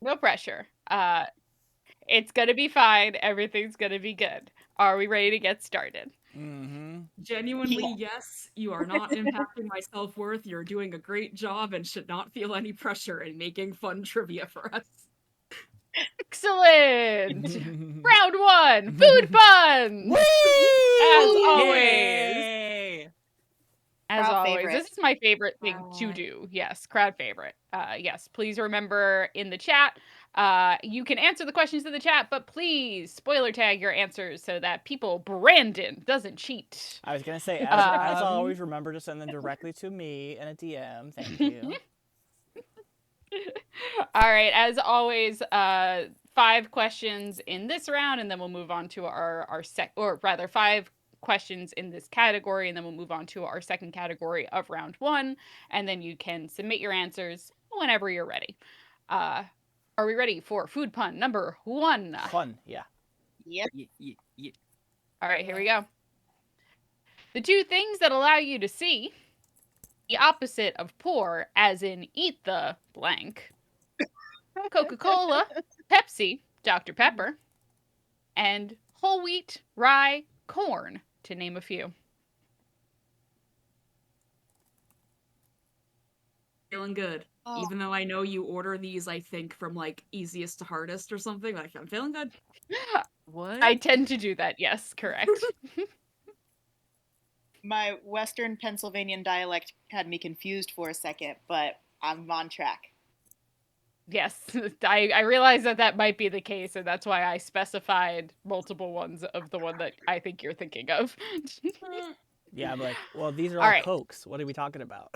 No pressure. It's gonna be fine. Everything's gonna be good. Are we ready to get started? Mm-hmm. Genuinely, Yeah. yes, you are not impacting my self-worth. You're doing a great job and should not feel any pressure in making fun trivia for us. Excellent! Round one, food puns! As always. Yay! As Crowd always, favorite. this is my favorite thing to Uh, do. Yes, crowd favorite. Yes, please remember in the chat, you can answer the questions in the chat, but please spoiler tag your answers so that Brandon doesn't cheat. I was gonna say, as Um, always, remember to send them directly to me in a DM. Thank you. All right, as always, 5 questions in this round, and then we'll move on to our five questions in this category, and then we'll move on to our second category of round 1, and then you can submit your answers whenever you're ready. Are we ready for food pun number 1? Fun, yeah. Yep. yeah. All right, here we go. The 2 things that allow you to see the opposite of pour, as in eat the blank. Coca-Cola, Pepsi, Dr. Pepper, and whole wheat, rye, corn, to name a few. Feeling good. Oh. Even though I know you order these, I think, from like easiest to hardest or something, like I'm feeling good. What? I tend to do that, yes, correct. My Western Pennsylvanian dialect had me confused for a second, but I'm on track. Yes, I realize that might be the case, and that's why I specified multiple ones of the one that I think you're thinking of. Yeah, I'm like, well, these are All all right. Cokes. What are we talking about?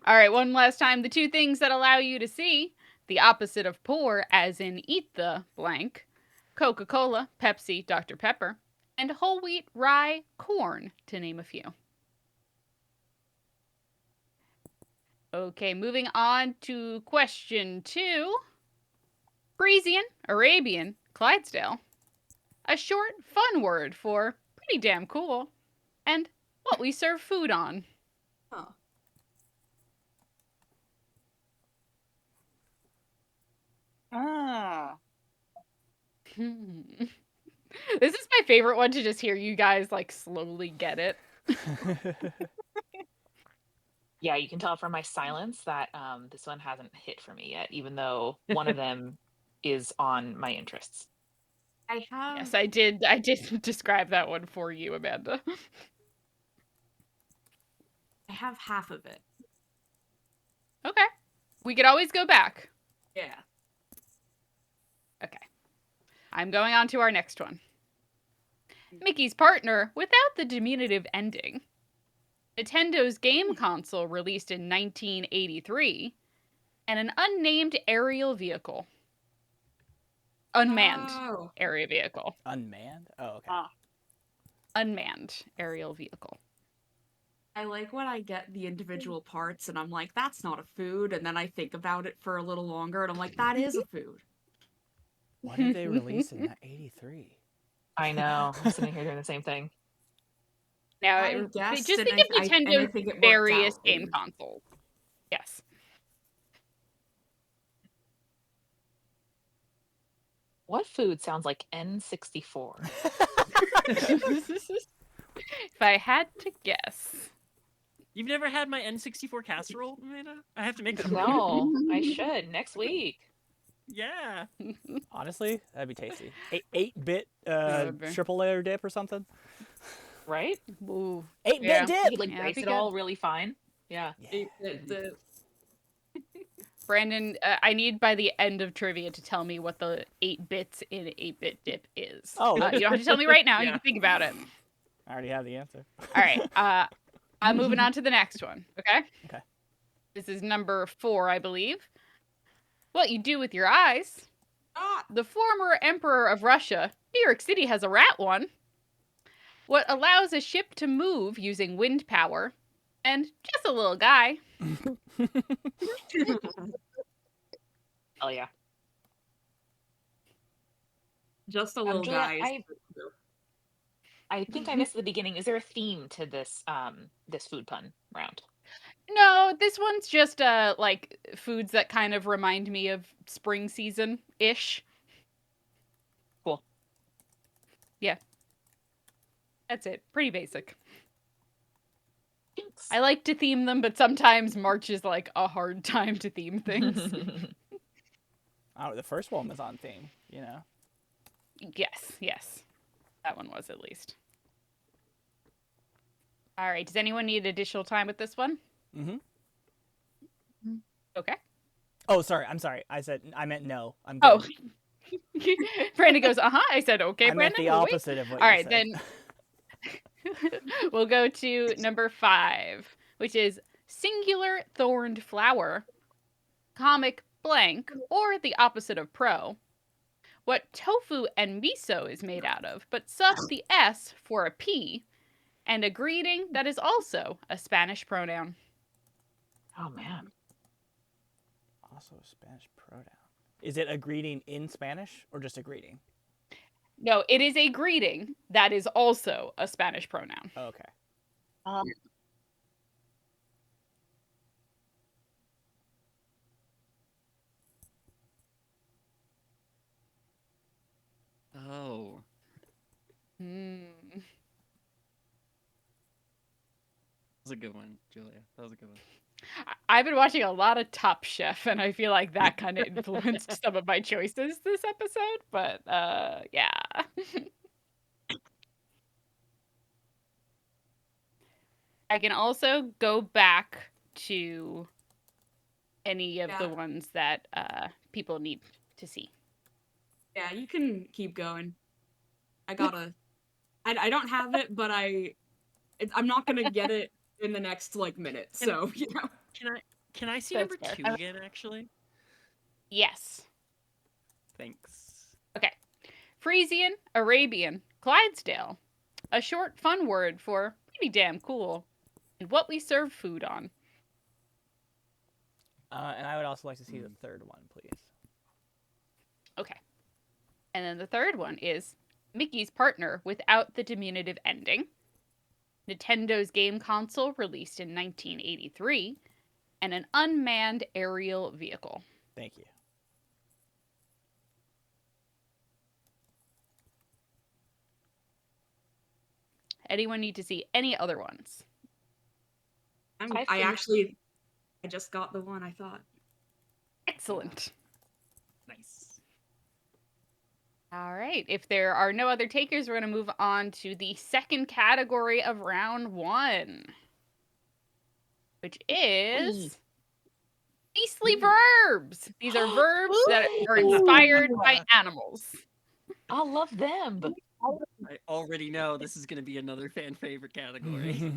All right, one last time. The 2 things that allow you to see the opposite of pour, as in eat the blank. Coca-Cola, Pepsi, Dr. Pepper, and whole wheat, rye, corn, to name a few. Okay, moving on to question 2. Parisian, Arabian, Clydesdale. A short, fun word for pretty damn cool. And what we serve food on. Huh. Ah. This is my favorite one to just hear you guys like slowly get it. Yeah, you can tell from my silence that this one hasn't hit for me yet, even though one of them is on my interests. I have Yes, I did describe that one for you, Amanda. I have half of it. Okay. We could always go back. Yeah. Okay. I'm going on to our next one. Mickey's partner without the diminutive ending. Nintendo's game console released in 1983, and an unnamed aerial vehicle. Unmanned Oh. aerial vehicle. Unmanned? Oh, okay. Ah. Unmanned aerial vehicle. I like when I get the individual parts and I'm like, that's not a food, and then I think about it for a little longer and I'm like, that is a food. What did they release in that 83? I know. I'm sitting here doing the same thing. Now, I guessed, just and think of I Nintendo's think it worked various out. game consoles. Yes. What food sounds like N64? If I had to guess. You've never had my N64 casserole, Amanda? I have to make that. No, I should next week. Yeah. Honestly, that'd be tasty. 8-bit would be. triple layer dip or something. Right? Ooh. 8-bit Yeah. dip. You like Yeah, brace that'd it be all really fine. Yeah. Yeah. Brandon, I need by the end of trivia to tell me what the 8 bits in 8-bit dip is. Oh, You don't have to tell me right now. You Yeah. can think about it. I already have the answer. All right. I'm moving on to the next one. Okay. Okay. This is number 4, I believe. What you do with your eyes. Ah, The former emperor of Russia, New York City has a rat one. What allows a ship to move using wind power. And just a little guy. Oh yeah. just a little Julia, guy. I think I missed the beginning. Is there a theme to this this food pun round? No, this one's just like foods that kind of remind me of spring season ish. Cool. Yeah. That's it. Pretty basic. Thanks. I like to theme them, but sometimes March is like a hard time to theme things. Oh, the first one was on theme, you know. Yes. That one was at least. All right. Does anyone need additional time with this one? Mm-hmm. Okay. Oh, sorry. I'm sorry. I meant no. I'm good. Oh. Brandon goes, I said, okay, I meant Brandon. the we'll wait." opposite of what All you right, said. then we'll go to number 5, which is singular thorned flower, comic blank, or the opposite of pro. What tofu and miso is made out of, but sub the S for a P, and a greeting that is also a Spanish pronoun. Oh man. Also a Spanish pronoun. Is it a greeting in Spanish or just a greeting? No, it is a greeting that is also a Spanish pronoun. Okay. Oh. Hmm. That was a good one, Julia. That was a good one. I've been watching a lot of Top Chef, and I feel like that kind of influenced some of my choices this episode. But yeah. I can also go back to any of the Yeah. ones that people need to see. Yeah, you can keep going. I don't have it, but I'm not gonna get it in the next like minute. So you know. Can I see That's number fair. 2 again? Actually, Yes. thanks. Okay. Frisian, Arabian, Clydesdale. A short, fun word for pretty damn cool. And what we serve food on. And I would also like to see the third one, please. Okay. And then the third one is Mickey's partner without the diminutive ending. Nintendo's game console released in 1983. And an unmanned aerial vehicle. Thank you. Anyone need to see any other ones? I just got the one I thought. Excellent. Nice. All right. If there are no other takers, we're going to move on to the second category of round 1, which is beastly verbs. These are verbs that are inspired by animals. I love them. I already know this is going to be another fan favorite category.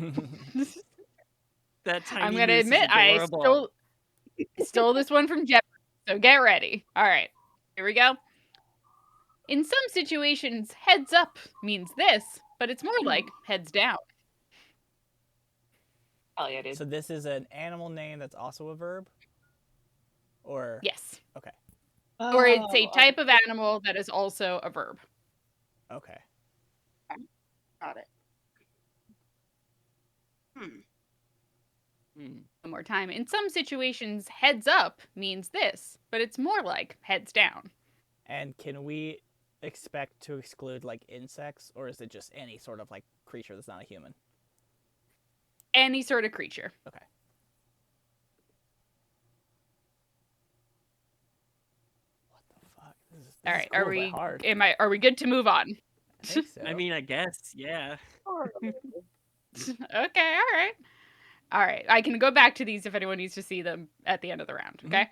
That tiny I'm going to moose is admit I adorable. stole this one from Jeopardy. So get ready. All right. Here we go. In some situations, heads up means this, but it's more like heads down. Oh yeah, dude. So this is an animal name that's also a verb? Or Yes. Okay. Or it's a type of animal that is also a verb. Okay. Got it. One more time. In some situations, heads up means this, but it's more like heads down. And can we expect to exclude like insects, or is it just any sort of like creature that's not a human? Any sort of creature. Okay. What the fuck? This All is right. cool, Are but we hard. are we good to move on? I think so. I mean, I guess, yeah. Okay, all right. All right. I can go back to these if anyone needs to see them at the end of the round, okay?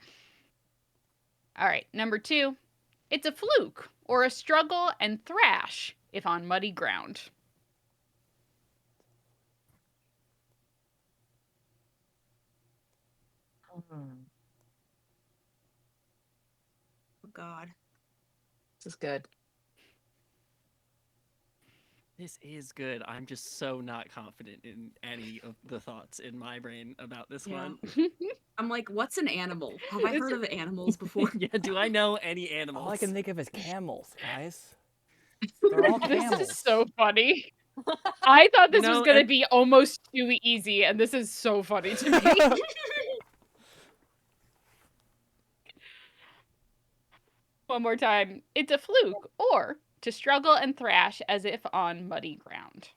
All right. Number 2. It's a fluke or a struggle and thrash if on muddy ground. Oh God. This is good. This is good. I'm just so not confident in any of the thoughts in my brain about this Yeah. one. I'm like, what's an animal? Have I heard of animals before? Yeah, do I know any animals? All I can think of is camels, guys. They're all This camels. is so funny. I thought this was know, gonna and- be almost too easy, and this is so funny to me. One more time. It's a fluke, or to struggle and thrash as if on muddy ground.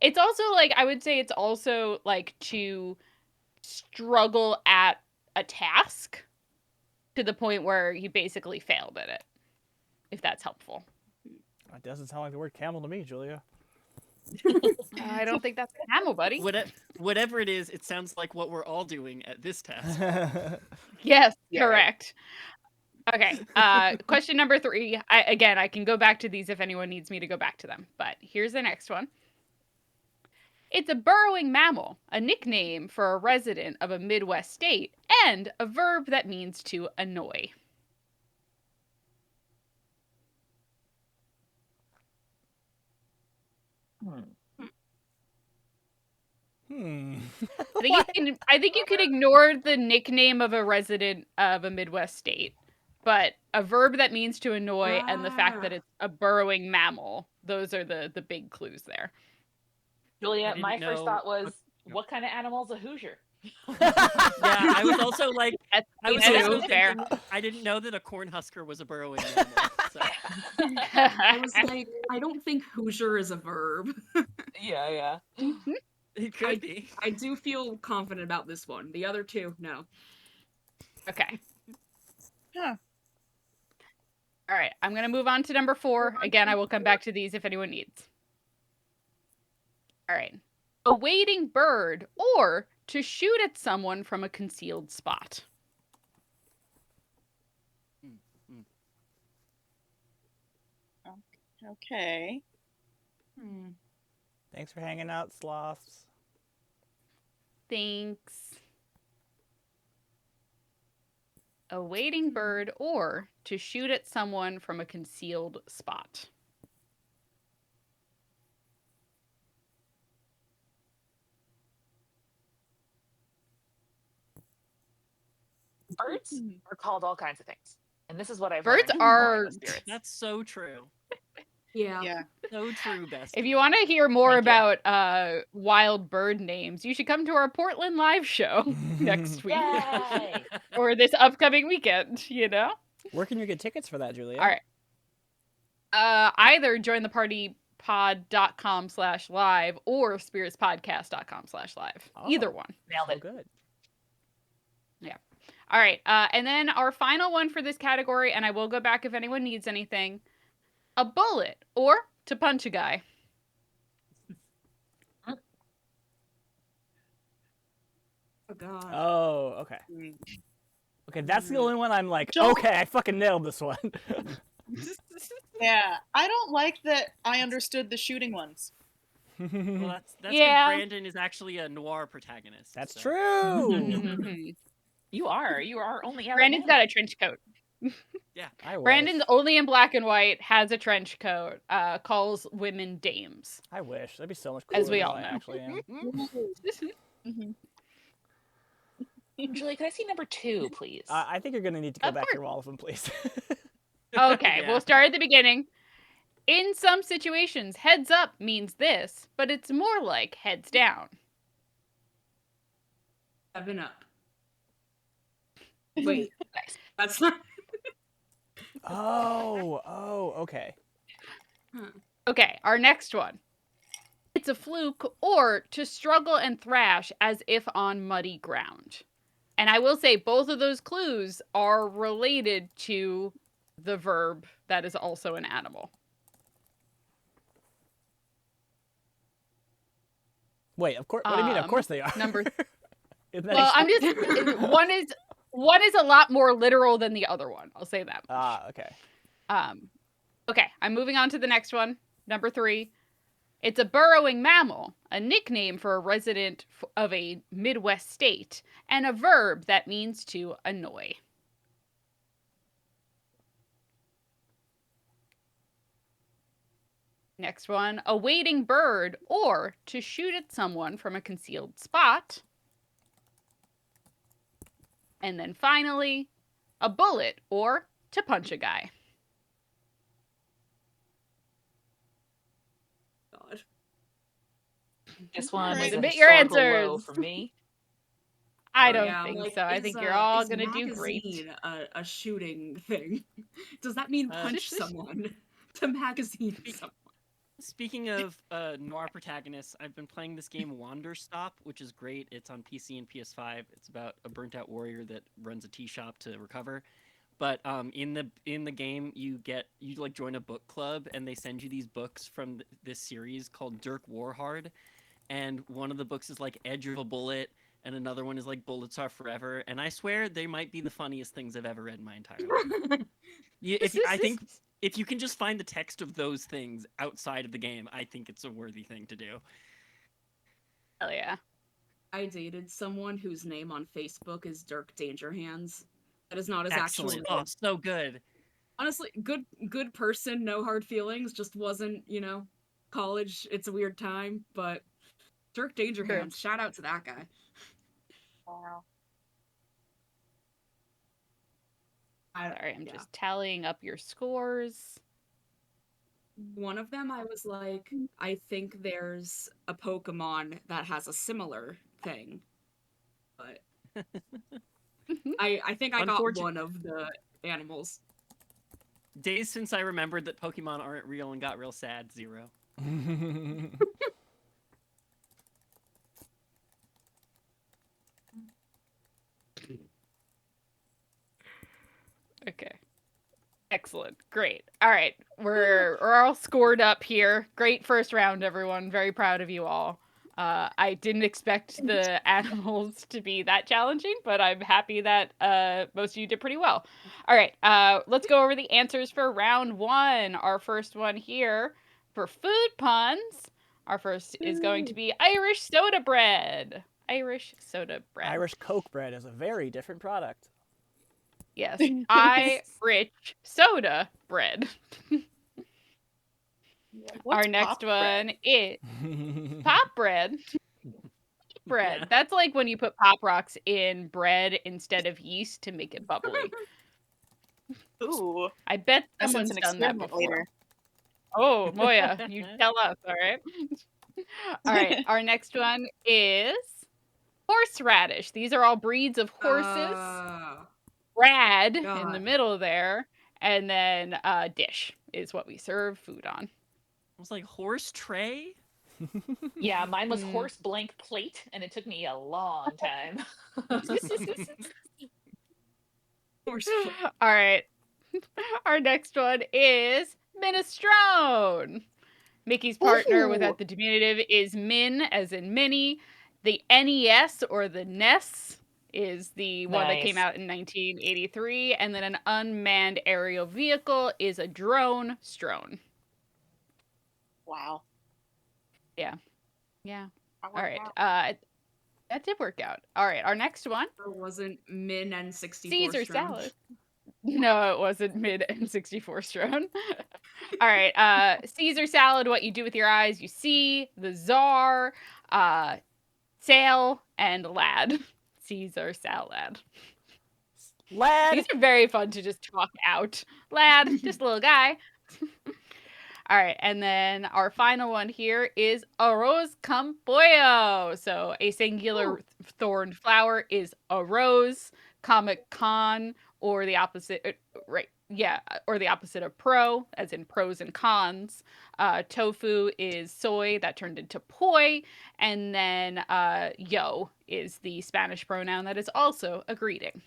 It's also like, I would say it's also like to struggle at a task to the point where you basically failed at it, if that's helpful. It doesn't sound like the word camel to me, Julia. I don't think that's a camel, buddy. Whatever it is, it sounds like what we're all doing at this task. Yes, Yeah, right. correct. Okay, question number 3. I can go back to these if anyone needs me to go back to them, but here's the next one. It's a burrowing mammal, a nickname for a resident of a Midwest state, and a verb that means to annoy. Hmm. I think you can ignore the nickname of a resident of a Midwest state, but a verb that means to annoy and the fact that Ah. it's a burrowing mammal, those are the big clues there. Julia, didn't my first know thought was, what- what kind of animal's a Hoosier? Yeah, I was also like, That's I was me also too, fair. thinking, I didn't know that a cornhusker was a burrowing animal. So. I was like, I don't think Hoosier is a verb. Yeah. It could be. I do feel confident about this one. The other two, no. Okay. Huh. All right, I'm going to move on to number 4. Again, I will come back to these if anyone needs. All right. A wading bird, or to shoot at someone from a concealed spot. Okay. Thanks for hanging out, sloths. Thanks. A wading bird, or to shoot at someone from a concealed spot. Birds are called all kinds of things. And this is what I've Birds learned from are- Falling with Spirits. That's so true. Yeah. Yeah. So true, bestie. If you want to hear more Thank you. about wild bird names, you should come to our Portland live show next week Yay! or this upcoming weekend, you know? Where can you get tickets for that, Julia? All right. Either join the partypod.com/live or spiritspodcast.com/live. Oh. Either one. Nailed Oh, it. good. All right. And then our final one for this category, and I will go back if anyone needs anything. A bullet, or to punch a guy. Oh god. Oh, okay. Mm. Okay, that's the only one I'm like, Don't- okay, I fucking nailed this one. Yeah. I don't like that I understood the shooting ones. Well, that's Yeah. Brandon is actually a noir protagonist. That's so. true. Mhm. You are only Brandon's got a trench coat. I wish. Brandon's only in black and white, has a trench coat, calls women dames. I wish. That'd be so much cooler As we than all I know. actually am. Mhm. Julie, can I see number 2, please? I think you're gonna need to go Of back course. through all of them, please. Okay, Yeah. we'll start at the beginning. In some situations, heads up means this, but it's more like heads down. 7 Up. Wait, Nice. that's not. oh, okay. Okay, our next one. It's a fluke, or to struggle and thrash as if on muddy ground. And I will say both of those clues are related to the verb that is also an animal. Wait, of course. What do you mean? Of course they are. number- Isn't that Well, I'm ex- just one is a lot more literal than the other one. I'll say that. okay. Okay, I'm moving on to the next one. Number 3. It's a burrowing mammal, a nickname for a resident of a Midwest state, and a verb that means to annoy. Next one, a wading bird, or to shoot at someone from a concealed spot. And then finally, a bullet, or to punch a guy. God. This one was Alright. a Submit your historical low answers. for me. I Oh, don't yeah, I'm think like, so. I think you're is all is gonna do great. magazine a shooting thing? Does that mean punch someone? To magazine someone. Speaking of noir protagonists, I've been playing this game Wanderstop, which is great. It's on PC and PS5. It's about a burnt-out warrior that runs a tea shop to recover. But in the game, you like join a book club, and they send you these books from this series called Dirk Warhard, and one of the books is like Edge of a Bullet, and another one is like Bullets Are Forever. And I swear they might be the funniest things I've ever read in my entire life. I think if you can just find the text of those things outside of the game, I think it's a worthy thing to do. Hell yeah. I dated someone whose name on Facebook is Dirk Dangerhands. That is not his actual Excellent. name. Oh, so good. Honestly, good person, no hard feelings. Just wasn't, college. It's a weird time, but Dirk Dangerhands. Shout out to that guy. Wow. Sorry, I'm just tallying up your scores. One of them, I was like, I think there's a Pokemon that has a similar thing, but I think I got one of the animals. Days since I remembered that Pokemon aren't real and got real sad. 0. Okay. Excellent. Great. All right. We're all scored up here. Great first round, everyone. Very proud of you all. I didn't expect the animals to be that challenging, but I'm happy that most of you did pretty well. All right. Let's go over the answers for round 1. Our first one here for food puns. Our first is going to be Irish soda bread. Irish soda bread. Irish Coke bread is a very different product. Yes, Irish soda bread. Our next one is pop bread. Bread. Yeah. That's like when you put Pop Rocks in bread instead of yeast to make it bubbly. Ooh. I bet That someone's sounds an done that experiment before. later. Oh, Moya, you tell us, all right? All right, our next one is horseradish. These are all breeds of horses. Rad in the God. middle there, and then dish is what we serve food on. It was like horse tray. Yeah, mine was horse blank plate, and it took me a long time. All right. Our next one is minestrone. Mickey's partner without the diminutive is min, as in mini. The NES or the NES is the one that came Nice. out in 1983. And then an unmanned aerial vehicle is a drone, strone. Wow. Yeah. That All worked right. out. That did work out. All right. Our next one. It wasn't Min and 64 Caesar strong. salad. No, it wasn't mid N64 strone. All right. Caesar salad, what you do with your eyes, you see, the czar, sail, and lad. Caesar salad. Lad! These are very fun to just talk out. Lad, just a little guy. All right, and then our final one here is arroz con pollo. So a singular thorned flower is a rose, Comic Con, or the opposite, right? Yeah, or the opposite of pro, as in pros and cons. Tofu is soy, that turned into poi, and then yo is the Spanish pronoun that is also a greeting.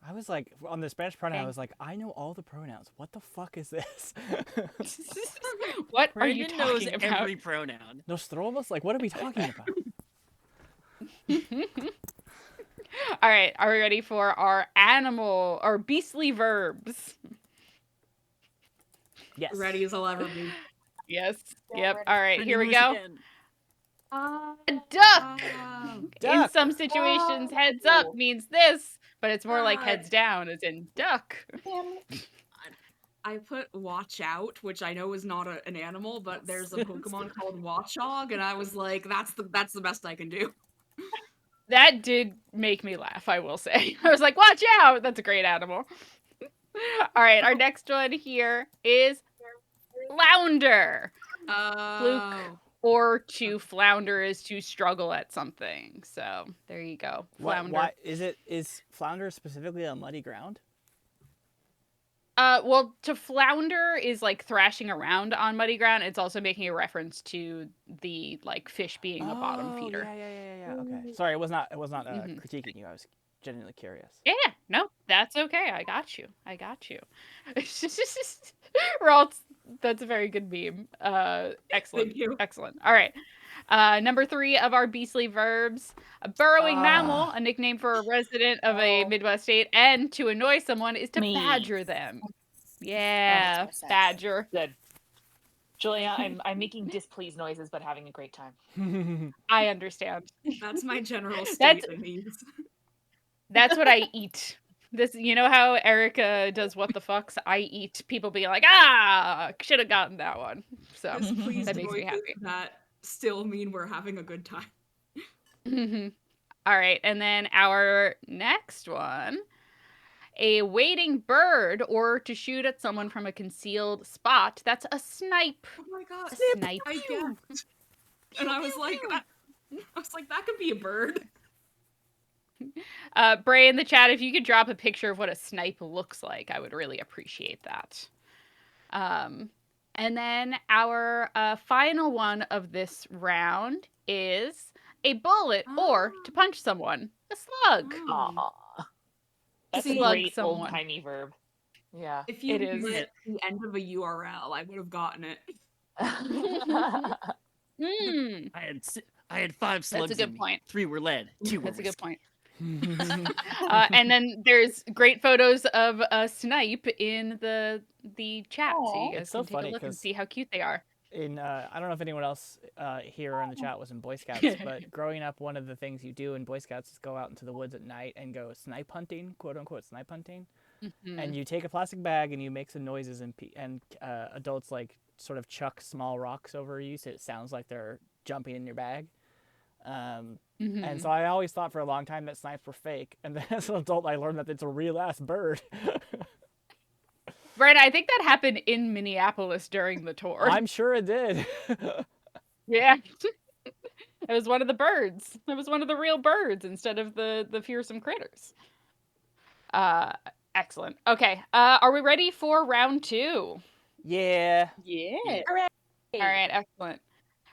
I was like, on the Spanish pronoun, Okay. I was like, I know all the pronouns. What the fuck is this? What are you Brandon knows talking about? every pronoun. Nostrovos? Like, what are we talking about? All right, are we ready for our animal or beastly verbs? Yes. Ready as I'll ever be. Yes. Yeah, Yep. ready. All right, here we go. Again. A Duck. In Duck. some situations, heads up means this, but it's more like heads down, as in duck. I put watch out, which I know is not an animal, but there's a Pokemon called Watchog, and I was like, that's the best I can do. That did make me laugh, I will say. I was like, watch out! That's a great animal. All right, our next one here is flounder. Oh. or to flounder is to struggle at something. So there you go. Flounder. Why is flounder specifically on muddy ground? Well, to flounder is like thrashing around on muddy ground. It's also making a reference to the like fish being a bottom feeder. Yeah. Okay. Sorry, it was not Mhm. critiquing you. I was genuinely curious. Yeah, no, that's okay. I got you. Ralt, that's a very good meme. Excellent. Thank you. Excellent. All right. Number 3 of our beastly verbs: a burrowing mammal, a nickname for a resident of a Midwest state, and to annoy someone is to Me. badger them. Yeah, makes more sense. badger. Good. Julia, I'm making displeased noises, but having a great time. I understand. That's my general That's- state in these. That's what I eat. This, you know how Erica does what the fucks? I eat people being like, ah, should have gotten that one. So Displeased that makes me noises happy. that still mean we're having a good time. All right, and then our next one: a waiting bird, or to shoot at someone from a concealed spot. That's a snipe. Oh my god. A snipe. I guessed. And I was like, that could be a bird. Bray in the chat, if you could drop a picture of what a snipe looks like, I would really appreciate that. And then our final one of this round is a bullet, or to punch someone, a slug. Oh. Aw. That's See, a Slug great someone. old-timey verb. Yeah. If you It is. lit the end of a URL, I would have gotten it. Mm, I had 5 slugs. that's a good in me. point. 3 were lead. 2 were That's a good whiskey. point. And then there's great photos of a snipe in the chat, so Aw. you guys It's so can take funny a look and 'cause- see how cute they are. In I don't know if anyone else here in the chat was in Boy Scouts, but growing up, one of the things you do in Boy Scouts is go out into the woods at night and go snipe hunting, quote unquote snipe hunting. Mhm. And you take a plastic bag and you make some noises, and adults like sort of chuck small rocks over you, so it sounds like they're jumping in your bag. And Mhm. so I always thought for a long time that snipes were fake, and then as an adult I learned that it's a real ass bird. Right, I think that happened in Minneapolis during the tour. I'm sure it did. Yeah. It was one of the birds. It was one of the real birds instead of the fearsome critters. Excellent. Okay. Are we ready for round 2? Yeah. Yeah. All right, excellent.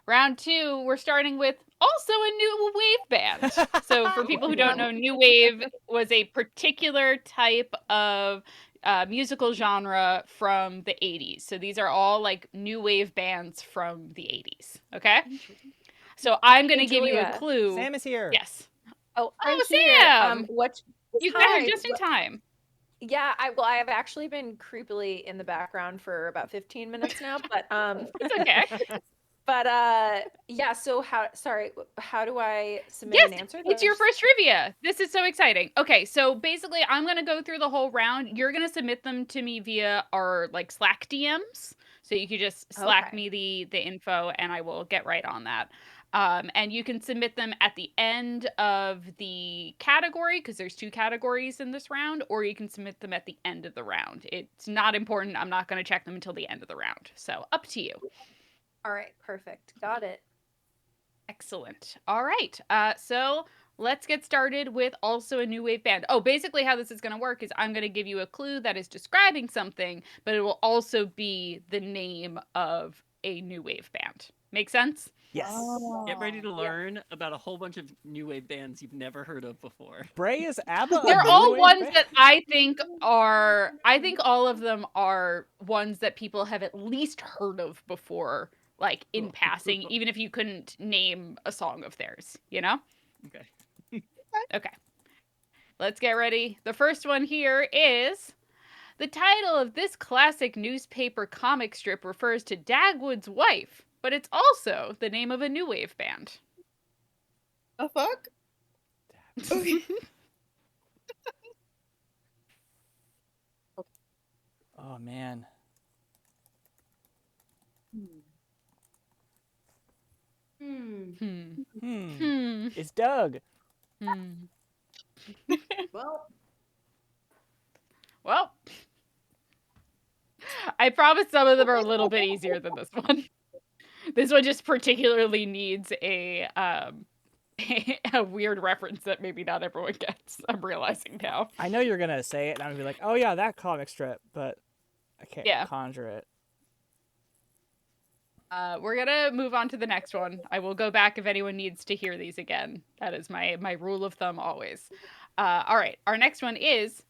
Round 2, we're starting with also a new wave band. So for people who don't know, new wave was a particular type of musical genre from the 80s. So these are all like new wave bands from the 80s. Okay? So I'm going to Hey, give you a Julia. clue. Sam is here. Yes. Oh, Oh, I'm here. Sam! What? You got here Hi. just in time. Yeah, I have actually been creepily in the background for about 15 minutes now, but It's okay. yeah. So how do I submit Yes, an answer? it's your Those- first trivia. This is so exciting. Okay, so basically I'm going to go through the whole round. You're going to submit them to me via our like Slack DMs. So you could just Slack Okay. me the info and I will get right on that. And you can submit them at the end of the category, because there's 2 categories in this round, or you can submit them at the end of the round. It's not important. I'm not going to check them until the end of the round. So up to you. All right, perfect. Got it. Excellent. All right. So let's get started with also a new wave band. Oh, basically how this is going to work is I'm going to give you a clue that is describing something, but it will also be the name of a new wave band. Make sense? Yes. Get ready to learn about a whole bunch of new wave bands you've never heard of before. Bray is ABBA. a They're new all wave ones band? that I think all of them are ones that people have at least heard of before, like in passing, even if you couldn't name a song of theirs, you know? Okay. Okay. Let's get ready. The first one here is: the title of this classic newspaper comic strip refers to Dagwood's wife, but it's also the name of a new wave band. The fuck? Oh man. Hmm. It's Doug. Well, Well, I promise some of them are a little bit easier than this one. This one just particularly needs a a weird reference that maybe not everyone gets. I'm realizing now. I know you're gonna say it, and I'm gonna be like, "Oh yeah, that comic strip," but I can't Yeah. conjure it. We're gonna move on to the next one. I will go back if anyone needs to hear these again. That is my rule of thumb always. All right, our next one is,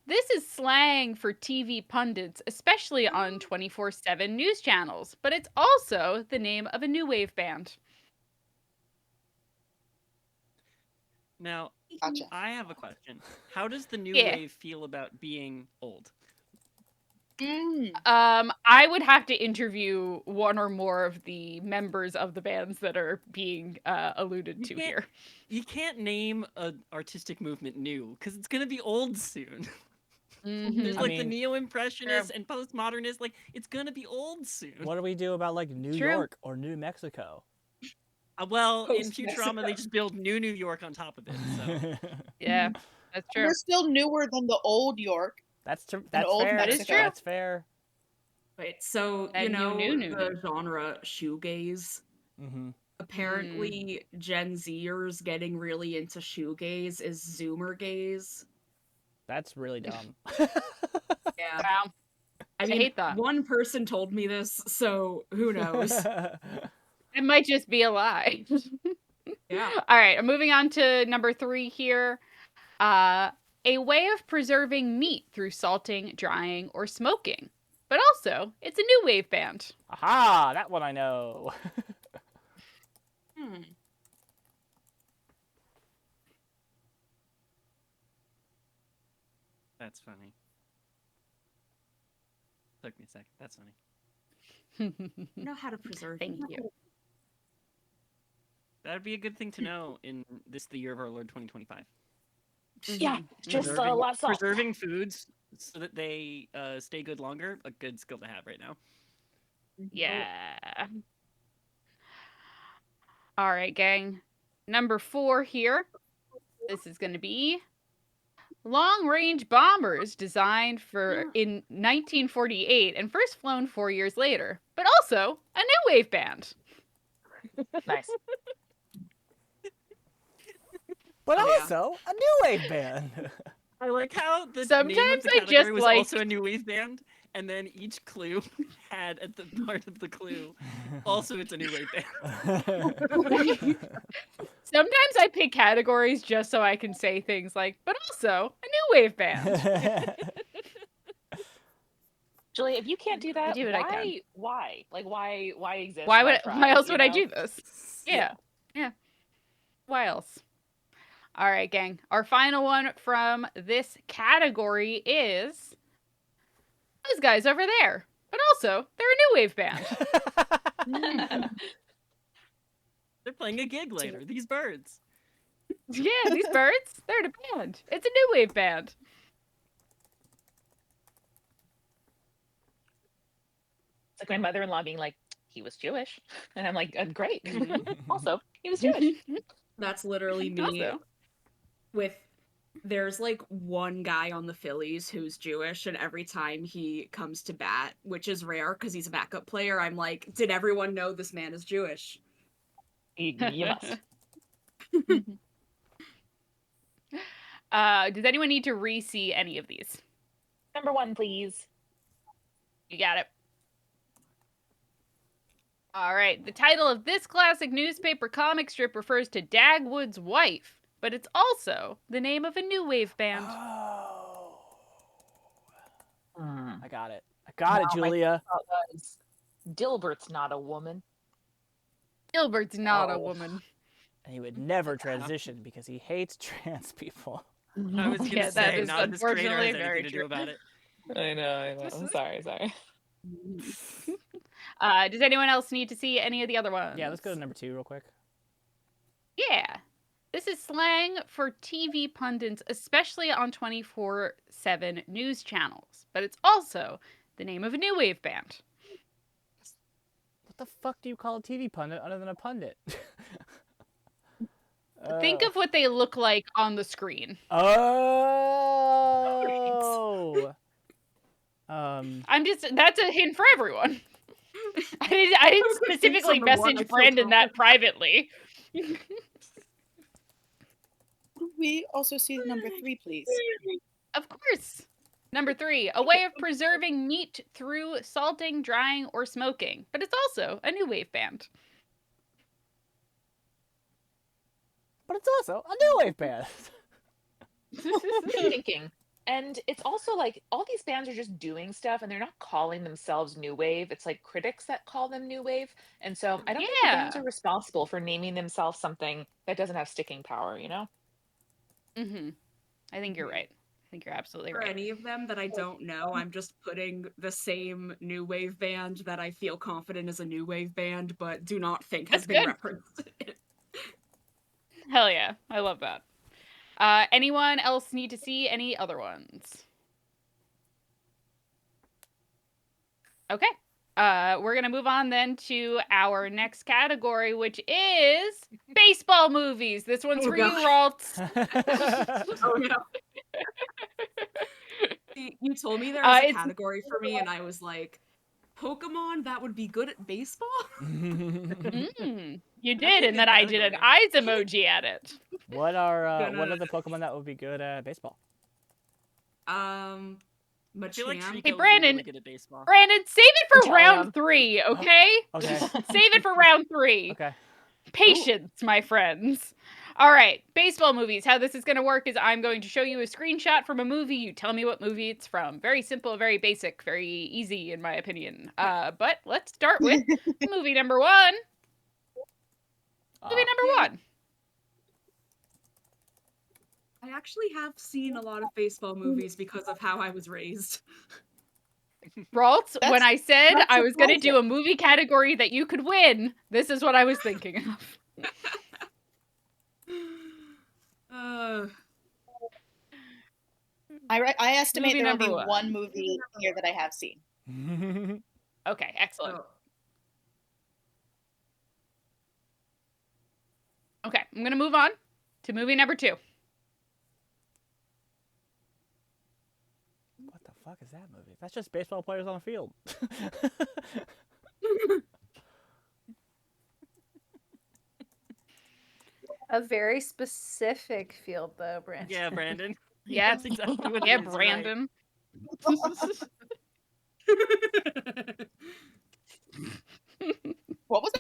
this is slang for TV pundits, especially on 24/7 news channels, but it's also the name of a new wave band. Now, Gotcha. I have a question. How does the new Yeah. wave feel about being old? I would have to interview one or more of the members of the bands that are being alluded You to can't- here. You can't name an artistic movement new because it's gonna be old soon. There's Mhm. I like the mean- neo-impressionists and postmodernists. Like it's gonna be old soon. What do we do about like New True. York or New Mexico? Well, in Post-Mexico. Futurama, they just build New York on top of it. So Yeah, that's true. We're still newer than the old York. That's true. That's old fair. That is Mexico. true. That's fair. Right. So That you new, know new. the genre shoegaze. Mm-hmm. Apparently, Gen Zers getting really into shoegaze is Zoomer gaze. That's really dumb. Yeah. Wow. I mean, hate that. one person told me this, so who knows? It might just be a lie. Yeah. All right, I'm moving on to number 3 here. A way of preserving meat through salting, drying, or smoking. But also, it's a new wave band. Aha! That one I know. Hmm. that's funny. Took me a second. That's funny. I know how to preserve. Thank meat. you. That'd be a good thing to know in the year of our Lord 2025. Yeah, just Preserving- less salt. Preserving foods so that they stay good longer. A good skill to have right now. Yeah. All right, gang. Number 4 here. This is going to be long-range bombers designed for in 1948 and first flown 4 years later, but also a new wave band. Nice. But Oh, yeah. also a new wave band. I like how the name of Sometimes the I category just was like- also a new wave band, and then each clue had at the part of the clue also it's a new wave band. Sometimes I pick categories just so I can say things like, but also a new wave band. Julia, if you can't do that, do what I can. why? Like, why exist? Why try, else you would I know? do this? Yeah. Why else? All right, gang. Our final one from this category is those guys over there. But also, they're a new wave band. They're playing a gig later. These birds. Yeah, these birds, they're in a band. It's a new wave band. It's like my mother-in-law being like, he was Jewish, and I'm like, great. Also, he was Jewish. That's literally me. Also. With there's like one guy on the Phillies who's Jewish, and every time he comes to bat, which is rare because he's a backup player, I'm like, did everyone know this man is Jewish? You must. Does anyone need to re-see any of these? Number 1, please. You got it. All right. The title of this classic newspaper comic strip refers to Dagwood's wife, but it's also the name of a new wave band. Oh. Hmm. I got it. I got it, Wow, my Julia. thought was, Dilbert's not a woman. Gilbert's not a Oh. woman. And he would never transition because he hates trans people. I was gonna Yeah, that say, is not this creator unfortunately has very anything to do true. about it. I know. I'm sorry. Does anyone else need to see any of the other ones? Yeah, let's go to number 2 real quick. Yeah. This is slang for TV pundits, especially on 24/7 news channels, but it's also the name of a new wave band. What the fuck do you call a TV pundit other than a pundit? Think of what they look like on the screen. Oh. That's a hint for everyone. I didn't Thanks specifically on the one, I message feel Brandon that confident. privately. Could we also see number 3, please? Of course. Number 3, a way of preserving meat through salting, drying, or smoking. But it's also a new wave band. But it's also a new wave band. Thinking. And it's also like all these bands are just doing stuff and they're not calling themselves new wave. It's like critics that call them new wave. And so I don't think the bands Yeah. are responsible for naming themselves something that doesn't have sticking power, you know? Mm-hmm. I think you're right. I think you're absolutely For right. any of them that I don't know, I'm just putting the same new wave band that I feel confident is a new wave band, but do not think has That's been good. referenced. Hell yeah. I love that. Anyone else need to see any other ones? Okay. We're going to move on then to our next category, which is baseball movies. This one's Oh, for you, gosh. Ralt. Oh no. See, you told me there was a It's category for me, and I was like, Pokemon that would be good at baseball? you That's did, a and good then I did an category. eyes emoji at it. What are Gonna- the Pokemon that would be good at baseball? Machamp. I feel like Trico would be Brandon. really good at baseball. Brandon, save it for Telling round him. 3, okay? Okay. Save it for round 3. Okay. Patience, my friends. All right, baseball movies. How this is going to work is I'm going to show you a screenshot from a movie. You tell me what movie it's from. Very simple, very basic, very easy, in my opinion. But let's start with movie number 1. Movie number 1. I actually have seen a lot of baseball movies because of how I was raised. Ralt, when I said that's I was going to do surprising. a movie category that you could win, this is what I was thinking of. I estimate Movie there will be number 1. one movie here that I have seen. Okay, excellent. Oh, Okay, I'm going to move on to movie number 2. What the fuck is that movie? That's just baseball players on a field. A very specific field, though, Brandon. Yeah, Brandon. Yeah, That's exactly what yeah, it is, right. Brandon. What was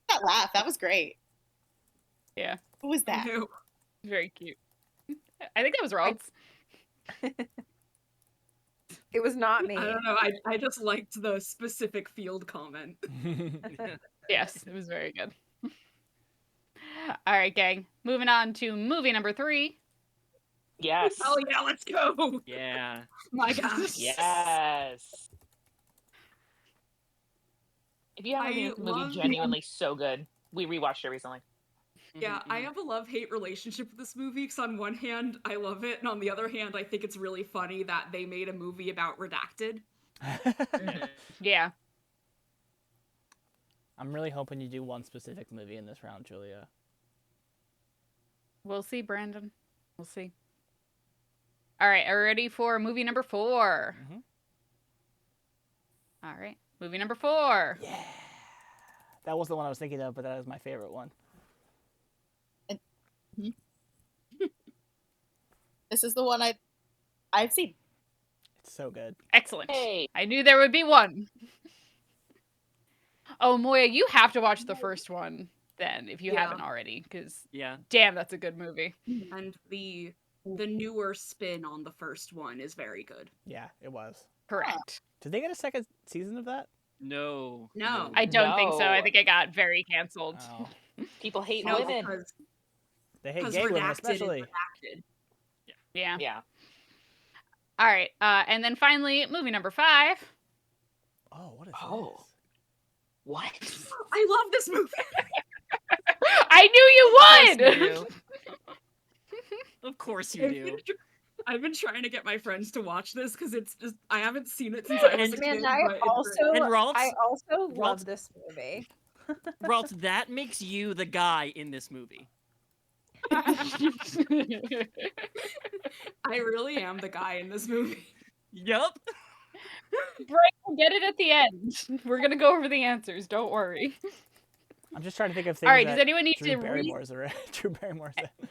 that laugh? That was great. Yeah, Who was that? no. very cute. I think that was Ralt's. It was not me. I don't know. I just liked the specific field comment. Yes, it was very good. All right, gang. Moving on to movie number 3. Yes. Oh yeah, let's go. Yeah. My gosh. Yes. If you haven't I seen this movie, love- genuinely so good. We rewatched it recently. Yeah, Mhm, I mhm. have a love-hate relationship with this movie because on one hand, I love it, and on the other hand, I think it's really funny that they made a movie about Redacted. Yeah. I'm really hoping you do one specific movie in this round, Julia. We'll see, Brandon. We'll see. All right, are you ready for movie number 4? Mhm. All right, movie number 4. Yeah. That was the one I was thinking of, but that is my favorite one. This is the one I've seen. It's so good. Excellent. Hey. I knew there would be one. Oh, Moya, you have to watch the first one then, if you Yeah. haven't already, because Yeah. damn, that's a good movie. And the newer spin on the first one is very good. Yeah, it was. Correct. Did they get a second season of that? No. No. I don't think so. I No. think it got very canceled. Oh. People hate No, women. because They hate because gay women Redacted especially. is Redacted. Yeah. Yeah. All right. And then finally, movie number 5. Oh, what is Oh. this? What? I love this movie. I knew you would. You do. Of course you do. I've been trying to get my friends to watch this because it's just I haven't seen it since I was a Man, kid. I but it's also, And Ralph's- I also Ralph's- love this movie. Ralt, that makes you the guy in this movie. I really am the guy in this movie. Yup. We'll get it at the end. We're gonna go over the answers. Don't worry. I'm just trying to think of things All right. that Does anyone need Drew to Barrymore's Drew Barrymore's in.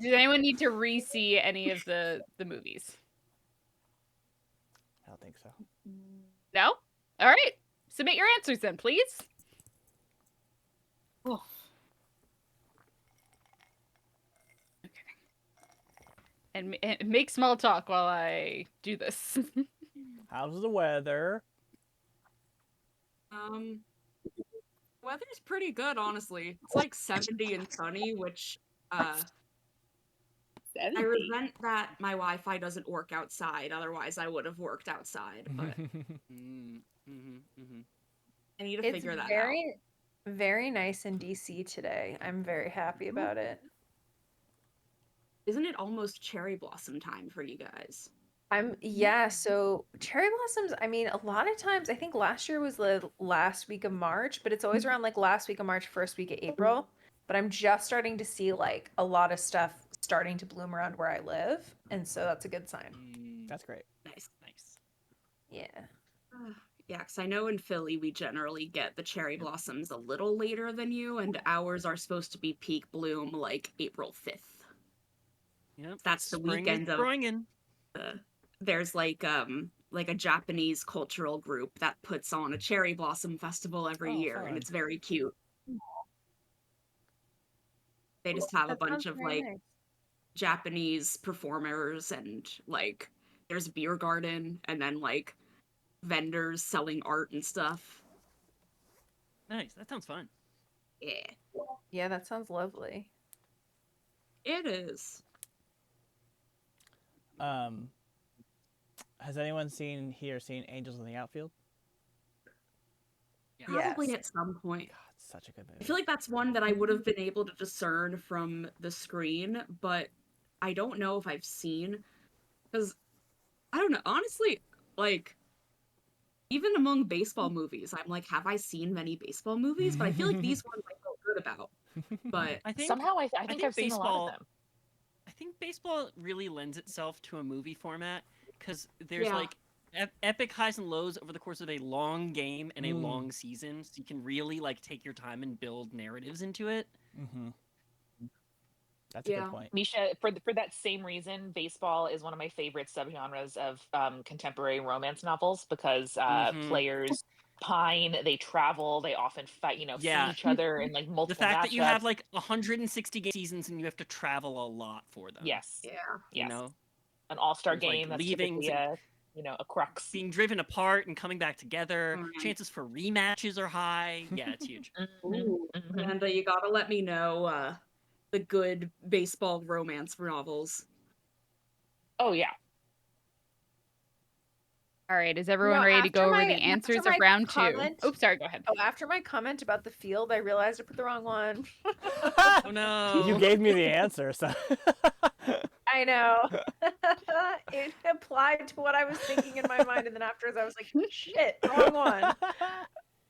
Does anyone need to re-see any of the movies? I don't think so. No. All right. Submit your answers then, please. Oh. And make small talk while I do this. How's the weather? Weather's pretty good, honestly. It's like 70 and sunny, which I resent that my Wi-Fi doesn't work outside. Otherwise, I would have worked outside. But I need to figure that out. Very nice in DC today. I'm very happy about it. Isn't it almost cherry blossom time for you guys? So cherry blossoms, I mean, a lot of times, I think last year was the last week of March, but it's always around like last week of March, first week of April. But I'm just starting to see like a lot of stuff starting to bloom around where I live, and so that's a good sign. That's great. Nice. Yeah. Yeah, because I know in Philly we generally get the cherry blossoms a little later than you, and ours are supposed to be peak bloom like April 5th. Yep. That's the Spring weekend is of. springing. There's like a Japanese cultural group that puts on a cherry blossom festival every year, fun. and it's very cute. They just have a bunch of like Japanese performers, and like there's a beer garden, and then like vendors selling art and stuff. Nice. That sounds fun. Yeah, Yeah, that sounds lovely. it is. Has anyone seen Angels in the Outfield? Yeah. Probably Yes. at some point. God, it's such a good movie. I feel like that's one that I would have been able to discern from the screen, but I don't know if I've seen, because I don't know, honestly, like even among baseball movies, I'm like, have I seen many baseball movies? But I feel like these ones I felt good about. But I think Somehow I think I've seen a lot of them. I think baseball really lends itself to a movie format because there's Yeah. like epic highs and lows over the course of a long game and a long season, so you can really like take your time and build narratives into it. Mm-hmm. That's a Yeah. good point. Misha, for that same reason, baseball is one of my favorite subgenres of contemporary romance novels because players pine, they travel, they often fight, Yeah. see each other in like The multiple fact that you have matchups. like 160 game seasons and you have to travel a lot for them. Yes, yeah. You yes. know, An all-star There's, like, game that's leavings typically a crux. being driven apart and coming back together. Mhm. Chances for rematches are high. Yeah, it's huge. Ooh. And you gotta let me know the good baseball romance novels. Oh yeah. All right. Is everyone ready to go over the answers of round 2? Oh, sorry. Go ahead. Oh, after my comment about the field, I realized I put the wrong one. Oh no! You gave me the answer, so. I know. It applied to what I was thinking in my mind, and then afterwards I was like, shit, wrong one.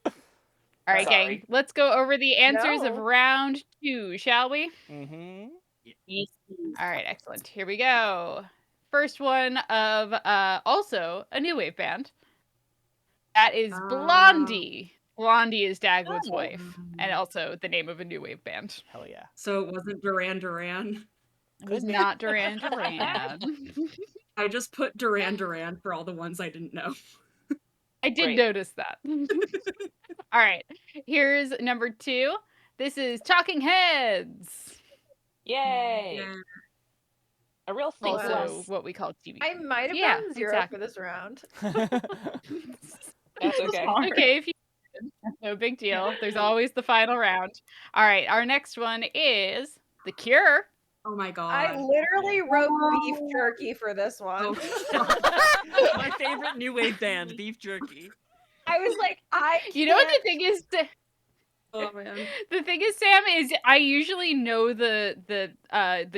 All right, Sorry. gang. Let's go over the answers of No. round 2, shall we? Mm-hmm. All right, excellent. Here we go. First one of also a new wave band. That is Blondie. Blondie is Dagwood's wife, and also the name of a new wave band. Hell yeah. So it wasn't Duran Duran. It was not Duran Duran. I just put Duran Duran for all the ones I didn't know. I did Great. notice that. All right, here's number 2. This is Talking Heads. Yay! Yeah. A real thing. Thanks, Also, Wes. what we call TV. I might have Yeah, gotten 0 exactly. for this round. That's okay. Okay, if you no big deal. There's always the final round. All right, our next one is The Cure. Oh my god. I literally wrote beef jerky for this one. Oh, My favorite new wave band, Beef Jerky. I was like, You know what the thing is? oh man. The thing is, Sam, is I usually know the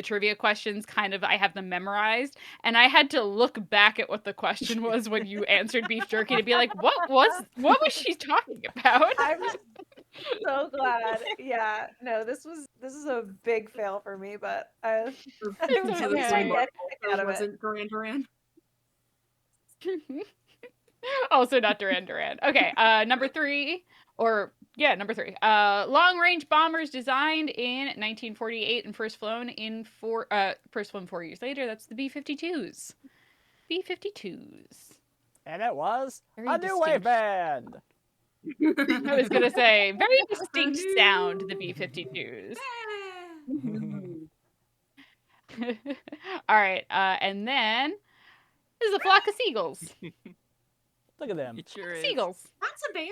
trivia questions kind of, I have them memorized, and I had to look back at what the question was when you answered beef jerky to be like, what was she talking about? I'm so glad. Yeah, no, this is a big fail for me, but at least I okay. get a kick out It of it. wasn't Duran Duran. Also not Duran Duran. Okay, number three. Long range bombers designed in 1948 and first flown 4 years later. That's the B-52s. B-52s. And it was Very a new wave distinct. band. I was gonna say very distinct sound. The B-52s. All right, and then this is a flock of seagulls. Look at them. It sure is. Seagulls. That's a band.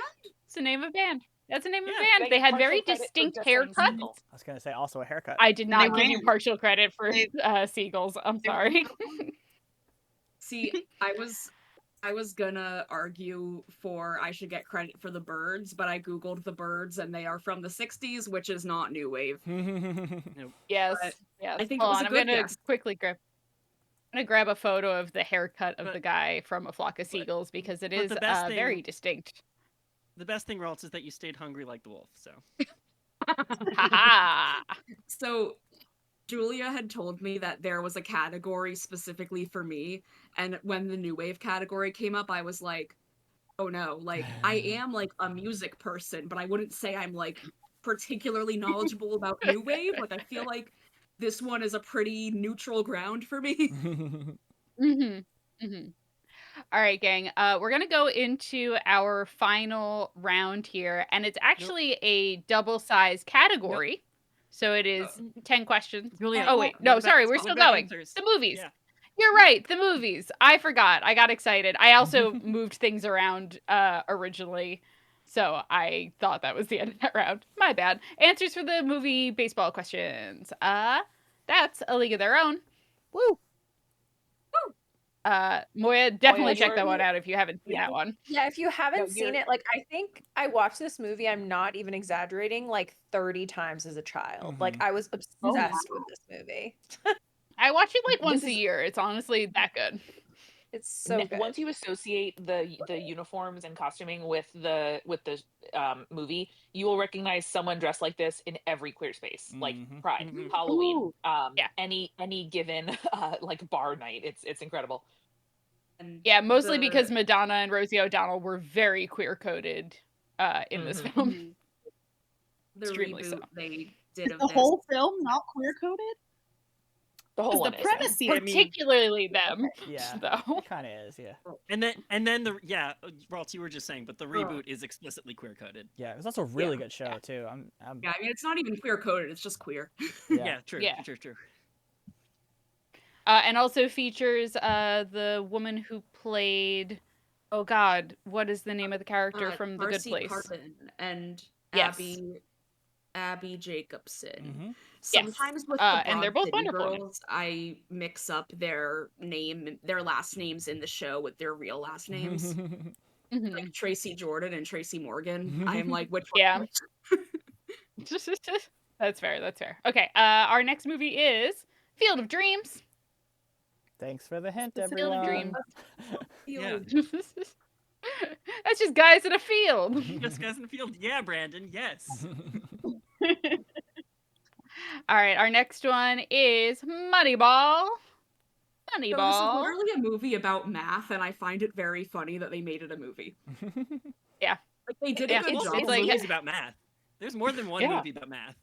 It's the name of a band. That's the name of Yeah, a band. they They get had partial very credit for distinct just saying haircuts. seagull. I was gonna say also a haircut. I did not They give you ran. partial credit for They- seagulls. I'm sorry. See, I was gonna argue for I should get credit for the Birds, but I googled the Birds and they are from the 60s, which is not new wave. Yes. But Yes. I think it Hold was on. a I'm good gonna guess. quickly grab. I'm gonna grab a photo of the haircut of But- the guy from A Flock of Seagulls because it but is the best very thing- distinct. The best thing, Ralts, is that you stayed hungry like the wolf. So Ha So Julia had told me that there was a category specifically for me, and when the new wave category came up, I was like, oh no, like I am like a music person, but I wouldn't say I'm like particularly knowledgeable about new wave. Like I feel like this one is a pretty neutral ground for me. Mm-hmm. Mm-hmm. All right, gang. We're gonna go into our final round here, and it's actually a double-sized category. So it is 10 questions. Julia, Oh wait, what no, about- sorry, we're what still about going. answers? The movies. Yeah. You're right, the movies. I forgot. I got excited. I also moved things around originally, so I thought that was the end of that round. My bad. Answers for the movie baseball questions. That's A League of Their Own. Woo! Moya, definitely check you're- that one out if you haven't seen Yeah. that one. Yeah, if you haven't No, seen you're- it, like I think I watched this movie, I'm not even exaggerating, like 30 times as a child. Like I was obsessed Oh, wow. with this movie. I watch it like This once a is- year. It's honestly that good. It's so good. Once you associate the uniforms and costuming with the movie, you will recognize someone dressed like this in every queer space, like Mhm. Pride, Mhm. Halloween, Ooh. Yeah. any given like bar night. It's incredible. And Yeah, mostly the- because Madonna and Rosie O'Donnell were very queer coded in this Mhm. film. the extremely reboot so. they did Is of the this. whole film not queer coded? The whole one The is, yeah. premise I mean- Particularly them. Yeah. So It kind of is, yeah. And then Ralts, you were just saying, but the reboot is explicitly queer coded. Yeah, it was also a really Yeah. good show too. I'm Yeah, I mean it's not even queer coded; it's just queer. Yeah, true, Yeah. true. and also features the woman who played oh god, what is the name of the character from The Good Marcy Place? Carden and Yes. Abby Jacobson. Mhm. Sometimes with the and they're Broad both City wonderful. Girls, I mix up their last names in the show with their real last names. Mhm. Like Tracy Jordan and Tracy Morgan. I'm like, which one? Yeah. That's fair. That's fair. Okay. Our next movie is Field of Dreams. Thanks for the hint, It's a Field of everyone. Yeah. That's just guys in a field. Yes, guys in the field. Yeah, Brandon. Yes. All right. Our next one is Moneyball. So this is Moneyball. literally a movie about math, and I find it very funny that they made it a movie. Yeah. Like they did Yeah, a good There's job. it's multiple like- movies about math. There's more than one Yeah. movie about math.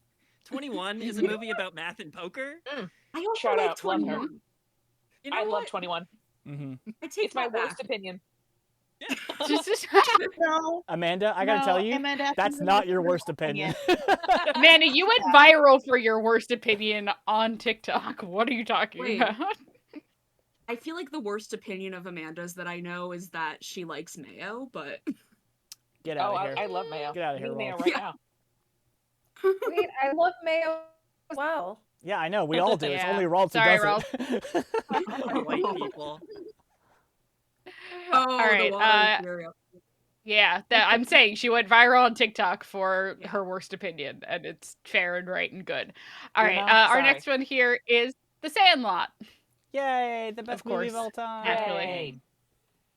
21 is a movie about math and poker. I also Shout like out, love her. 21. You know I love what? 21. Mhm. I take It's my that back. worst opinion. No. Amanda, I gotta tell you, Amanda, that's not your worst opinion. Amanda, you went viral for your worst opinion on TikTok. What are you talking Wait. about? I feel like the worst opinion of Amanda's that I know is that she likes mayo, but Get out Oh, of here. I love mayo. Get outta Give here, me mayo Rolf. right Yeah. now. Wait, I love mayo as well. Yeah, I know. We all do. It's Yeah. only Rolf who Sorry, doesn't. White people. oh, right, the water cereal. Yeah, that I'm saying she went viral on TikTok for Yeah. her worst opinion, and it's fair and right and good. All You right, know, our sorry. next one here is The Sandlot. Yay, the best movie of course. all time. Naturally.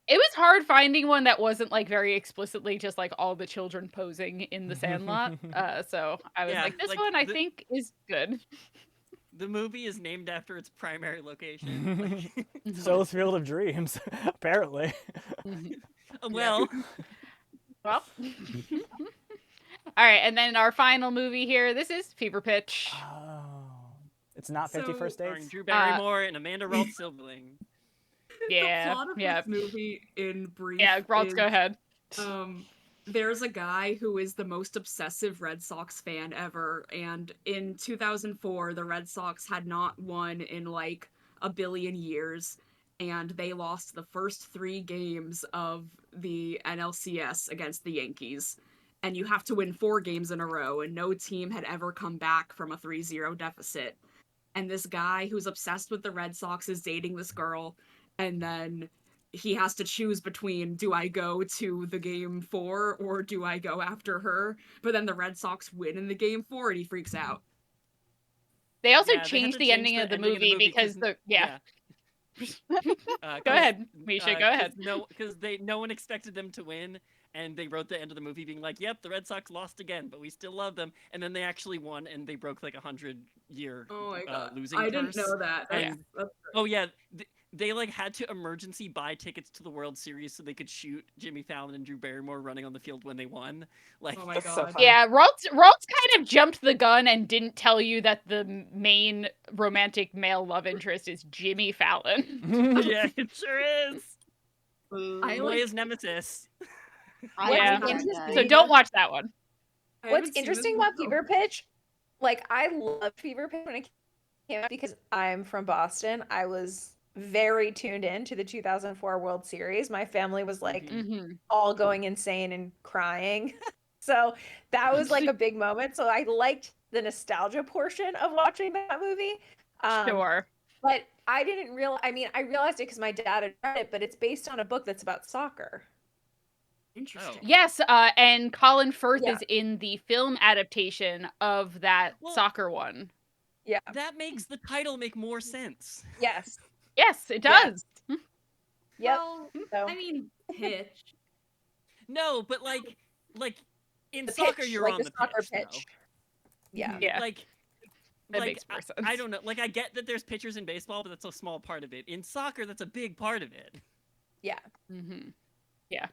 It was hard finding one that wasn't like very explicitly just like all the children posing in The Sandlot. So I was Yeah, like, this like, one I the- think is good. The movie is named after its primary location. So is Field of Dreams, apparently. Well, Well. All right, and then our final movie here. This is Fever Pitch. Oh, it's not So, 50 First starring Dates. Drew Barrymore and Amanda Ralt Silverling. Yeah, The plot of yeah, this movie, in brief, yeah. Ralts, is go ahead. there's a guy who is the most obsessive Red Sox fan ever, and in 2004, the Red Sox had not won in like a billion years, and they lost the first 3 games of the NLCS against the Yankees. And you have to win 4 games in a row, and no team had ever come back from a 3-0 deficit. And this guy who's obsessed with the Red Sox is dating this girl, and then he has to choose between, do I go to the game 4 or do I go after her? But then the Red Sox win in the game 4 and he freaks out. They also Yeah, they had changed to the change ending of the movie because the Go ahead, Misha. Go ahead. Because no one expected them to win, and they wrote the end of the movie being like, "Yep, the Red Sox lost again, but we still love them." And then they actually won, and they broke like 100-year Oh my god, losing I curse. didn't know that. And oh yeah, they like had to emergency buy tickets to the World Series so they could shoot Jimmy Fallon and Drew Barrymore running on the field when they won. Like, Oh my That's so god. funny. Yeah, Ralts kind of jumped the gun and didn't tell you that the main romantic male love interest is Jimmy Fallon. yeah, it sure is. I like- Moya's nemesis. I Yeah. like that Interesting. guy. So don't watch that one. I What's haven't seen interesting this about movie. Fever Pitch, like I loved Fever Pitch when it came out because I'm from Boston. I was very tuned in to the 2004 World Series. My family was like Mm-hmm. all going insane and crying. So that was like a big moment. So I liked the nostalgia portion of watching that movie. Sure. But I didn't realize, I mean, I realized it because my dad had read it, but it's based on a book that's about soccer. Interesting. Yes, and Colin Firth Yeah. is in the film adaptation of that Well- soccer one. Yeah. That makes the title make more sense. Yes. Yes, it Yeah. does. Yep. Well, So I mean, pitch. No, but like in the soccer, pitch, you're like on the the soccer pitch. pitch. Yeah. Yeah. Like That makes more sense. I don't know. Like I get that there's pitchers in baseball, but that's a small part of it. In soccer, that's a big part of it. Yeah. Mm-hmm. Yeah.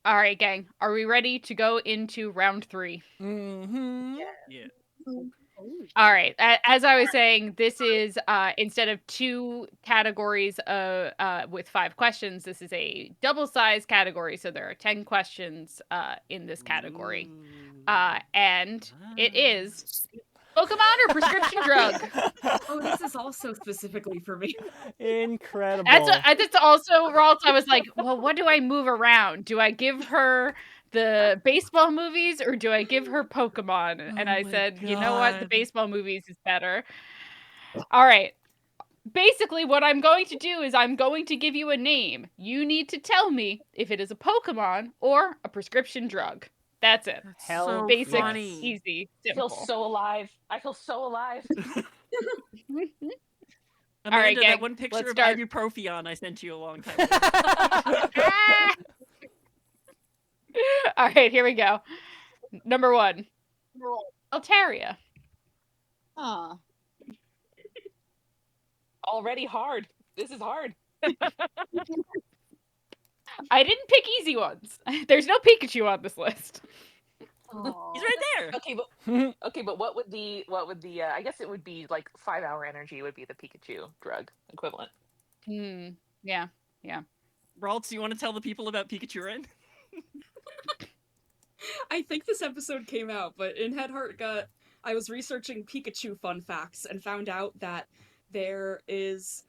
All right, gang. Are we ready to go into round 3? Mm-hmm. Yeah. All right. As I was saying, this is instead of 2 categories with 5 questions, this is a double-sized category. So there are 10 questions in this category, and it is Pokemon or prescription drug. Oh, this is also specifically for me. Incredible. That's also Ralt. I was like, well, what do I move around? Do I give her the baseball movies or do I give her Pokemon? And Oh I my said, you know what? The God. baseball movies is better. All right. Basically, what I'm going to do is I'm going to give you a name. You need to tell me if it is a Pokemon or a prescription drug. That's it. Hell so Basic, funny. easy, I feel simple. so alive. I feel so alive. Amanda, right, gang, that one picture let's of start. ibuprofen I sent you a long time ago. All right, here we go. Number 1. Altaria. Huh. Already hard. This is hard. I didn't pick easy ones. There's no Pikachu on this list. He's right there. Okay, but what would the I guess it would be like 5-hour energy would be the Pikachu drug equivalent. Yeah. Ralts, you want to tell the people about Pikachu? I think this episode came out, but in Head Heart Gut, I was researching Pikachu fun facts and found out that there's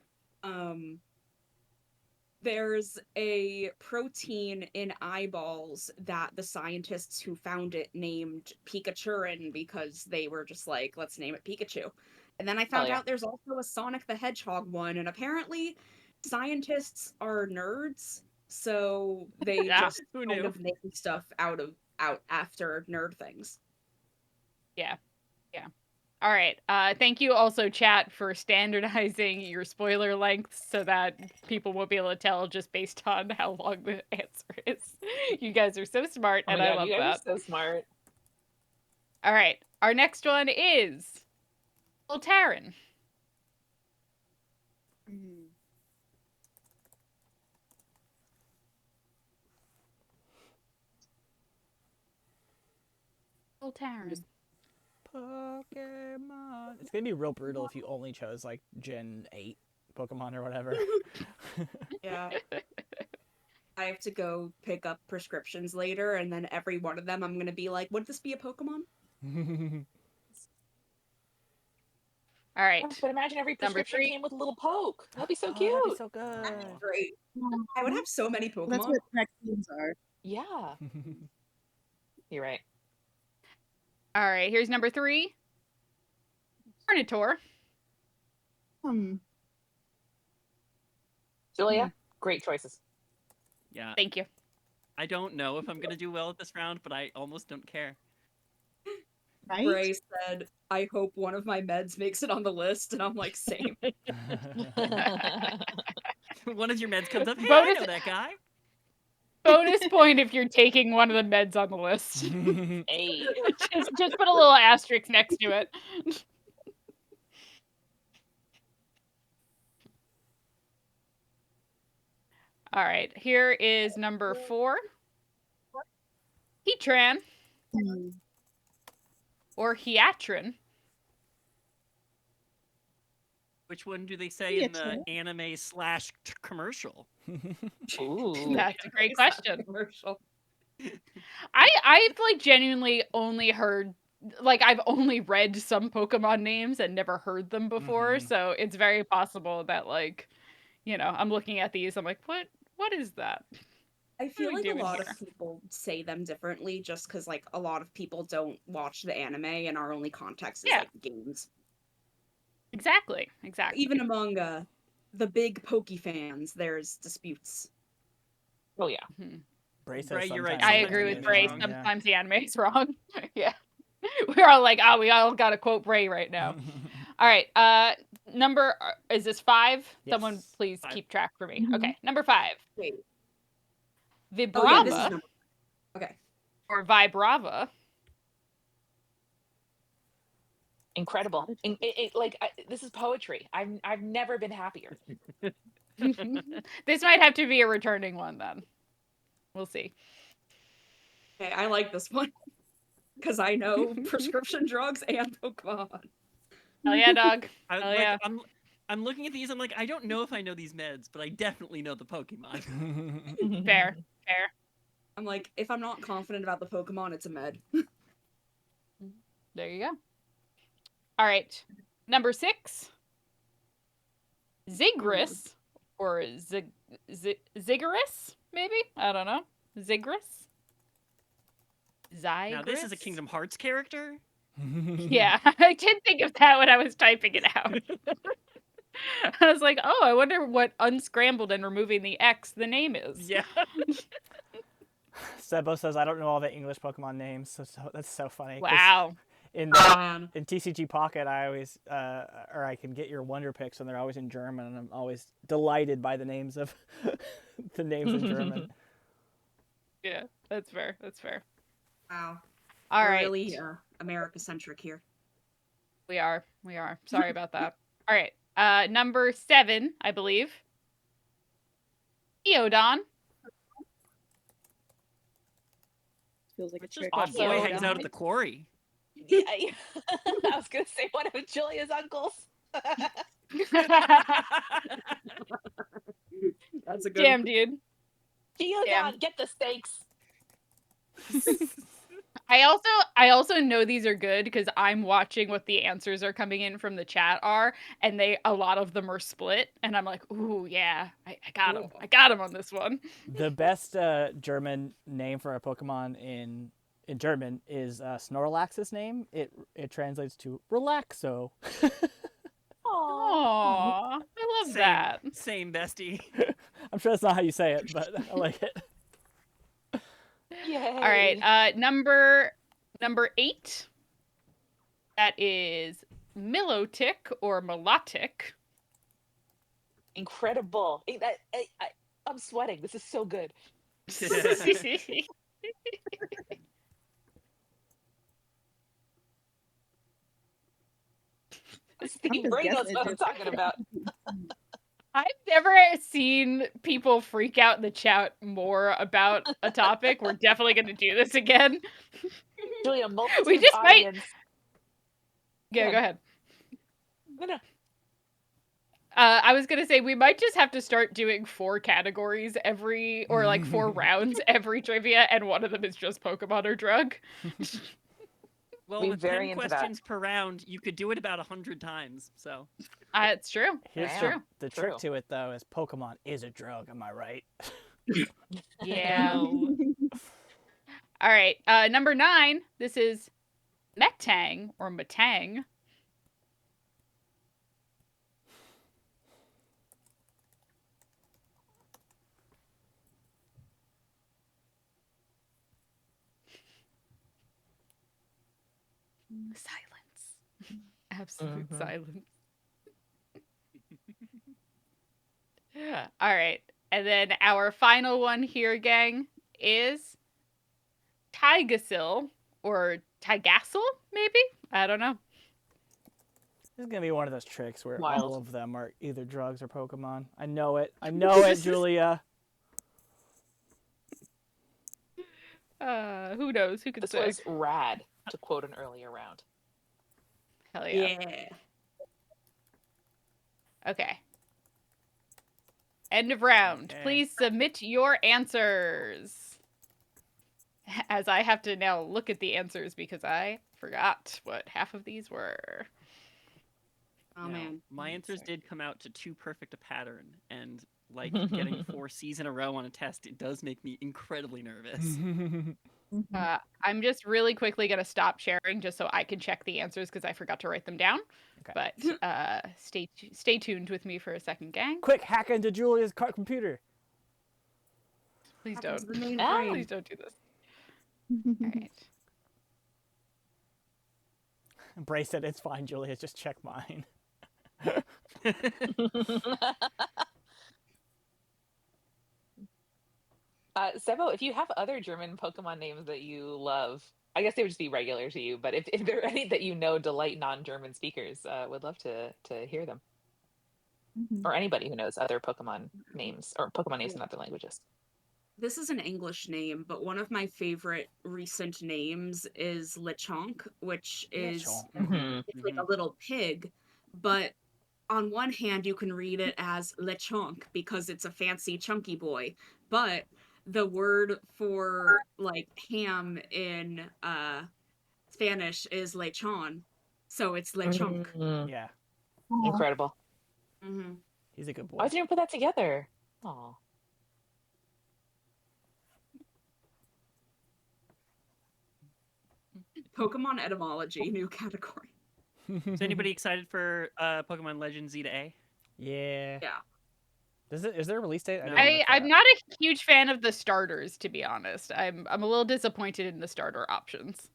a protein in eyeballs that the scientists who found it named Pikachurin because they were just like, let's name it Pikachu. And then I found yeah. out there's also a Sonic the Hedgehog one, and apparently scientists are nerds, so they Yeah, just who kind knew? of make stuff out after nerd things. Yeah. All right. Thank you also, chat, for standardizing your spoiler lengths so that people won't be able to tell just based on how long the answer is. You guys are so smart, Oh and my I God, love you guys that. are so smart. All right. Our next one is Voltaren. Uncle Taryn. Pokemon. It's gonna be real brutal if you only chose like Gen 8 Pokemon or whatever. Yeah. I have to go pick up prescriptions later, and then every one of them I'm gonna be like, would this be a Pokemon? All right. But imagine every Number prescription 3. came with a little poke. That'd be so Oh, cute. that'd be so good. Great. I would have so many Pokemon. That's what vaccines are. Yeah, you're right. All right, here's number 3. Carnotaur. Julia, great choices. Yeah, Thank you. I don't know if I'm gonna do well at this round, but I almost don't care. Right? Bray said, I hope one of my meds makes it on the list, and I'm like, same. One of your meds comes up. Hey, I Bonus- know that guy. Bonus point if you're taking one of the meds on the list. Hey. just put a little asterisk next to it. All right, here is number 4. Heatran or Heatran. Which one do they say in the Pietro. anime / commercial? Ooh. That's a great question. Commercial. I've like genuinely only heard, like I've only read some Pokemon names and never heard them before, Mhm. so it's very possible that like, you know, I'm looking at these, I'm like, what is that? I feel we like a doing lot here? of people say them differently just because, like, a lot of people don't watch the anime and our only context is, Yeah. like, games. Exactly. Even among the big Poke fans, there's disputes. Oh yeah. Mhm. Bray says Bray, you're right, sometimes I the agree with anime is Bray. wrong, yeah. Sometimes the anime is wrong. Yeah. We're all like, oh, we all got to quote Bray right now. All right. Number, is this 5? Someone Yes. please 5. keep track for me. Mhm. Okay. Number 5. Wait. Vibrava Oh, yeah, this is number. Okay. or Vibrava. Incredible. This is poetry. I've never been happier. This might have to be a returning one then. We'll see. Okay, I like this one. Because I know prescription drugs and Pokemon. Hell yeah, dog. I, Hell like, yeah. I'm looking at these. I'm like, I don't know if I know these meds, but I definitely know the Pokemon. Fair. I'm like, if I'm not confident about the Pokemon, it's a med. There you go. All right. Number 6. Zigris or Zigguris, maybe? I don't know. Zigguris? Zygris? Now this is a Kingdom Hearts character. Yeah, I did think of that when I was typing it out. I was like, oh, I wonder what unscrambled and removing the X the name is. Yeah. Sebo says, I don't know all the English Pokemon names, so that's so funny. 'cause Wow. In Man. TCG Pocket, I always, or I can get your Wonder Picks, and they're always in German, and I'm always delighted by the names of the names in German. Yeah, that's fair. Wow. All We're right. really America-centric here. We are. Sorry about that. All right. Number 7, I believe. Eodon. Feels like a It's just trick. my Also, boy yeah. hangs out at the quarry. Yeah, I was gonna say one of Julia's uncles. That's a good Damn, dude. Geodon, Damn. get the stakes. I also know these are good because I'm watching what the answers are coming in from the chat are, and a lot of them are split, and I'm like, ooh, yeah, I got him. I got him on this one. The best German name for a Pokemon in German is Snorlax's name. It translates to relaxo. Aww. Aww, I love that. Same bestie. I'm sure that's not how you say it, but I like it. Yay. All right, number 8. That is Milotic or Milotic. Incredible. I'm sweating. This is so good. Steve just Bray knows guessing, what I'm just- talking about. I've never seen people freak out in the chat more about a topic. We're definitely going to do this again. Julia, multitude We just might. audience. Yeah, go ahead. No. I was gonna say we might just have to start doing 4 categories every, or like 4 rounds every trivia, and one of them is just Pokemon or drug. Well, Be with very 10 into that. questions per round, you could do it about 100 times. So It's true. Here's It's Wow. true. the trick to it, though, is Pokemon is a drug. Am I right? Yeah. No. All right. Number 9. This is Metang or Metang. Silence. Absolute Mhm. silence. Yeah. All right. And then our final one here, gang, is Tygasil or Tygasil, maybe? I don't know. This is gonna be one of those tricks where Wild. all of them are either drugs or Pokemon. I know it. I know it, Julia. Who knows? Who could This say? was rad, to quote an earlier round. Hell yeah. Yeah. Okay. End of round. Okay. Please submit your answers. As I have to now look at the answers because I forgot what half of these were. Oh Now, man. my answers Sorry. did come out to too perfect a pattern, and like getting 4 C's in a row on a test, it does make me incredibly nervous. I'm just really quickly going to stop sharing just so I can check the answers because I forgot to write them down. Okay. But stay tuned with me for a second, gang. Quick, hack into Julia's computer. Please Happens don't. to the main Ah, brain. Please don't do this. All right. Bray said it's fine, Julia. Just check mine. Sebo, if you have other German Pokemon names that you love, I guess they would just be regular to you. But if there are any that you know delight non-German speakers, would love to hear them. Or anybody who knows other Pokemon names or Pokemon names in other languages. This is an English name, but one of my favorite recent names is Lechonk, which is Mhm. it's like a little pig, but on one hand you can read it as Lechonk because it's a fancy chunky boy, but the word for like ham in Spanish is lechon, so it's Lechonk. Yeah, Incredible. Hmm he's a good boy. Why didn't you put that together? Aw. Pokemon etymology, new category. Is anybody excited for Pokemon Legends Z to A? Yeah. Yeah. Is there a release date? No. didn't look that I'm up. not a huge fan of the starters, to be honest. I'm a little disappointed in the starter options.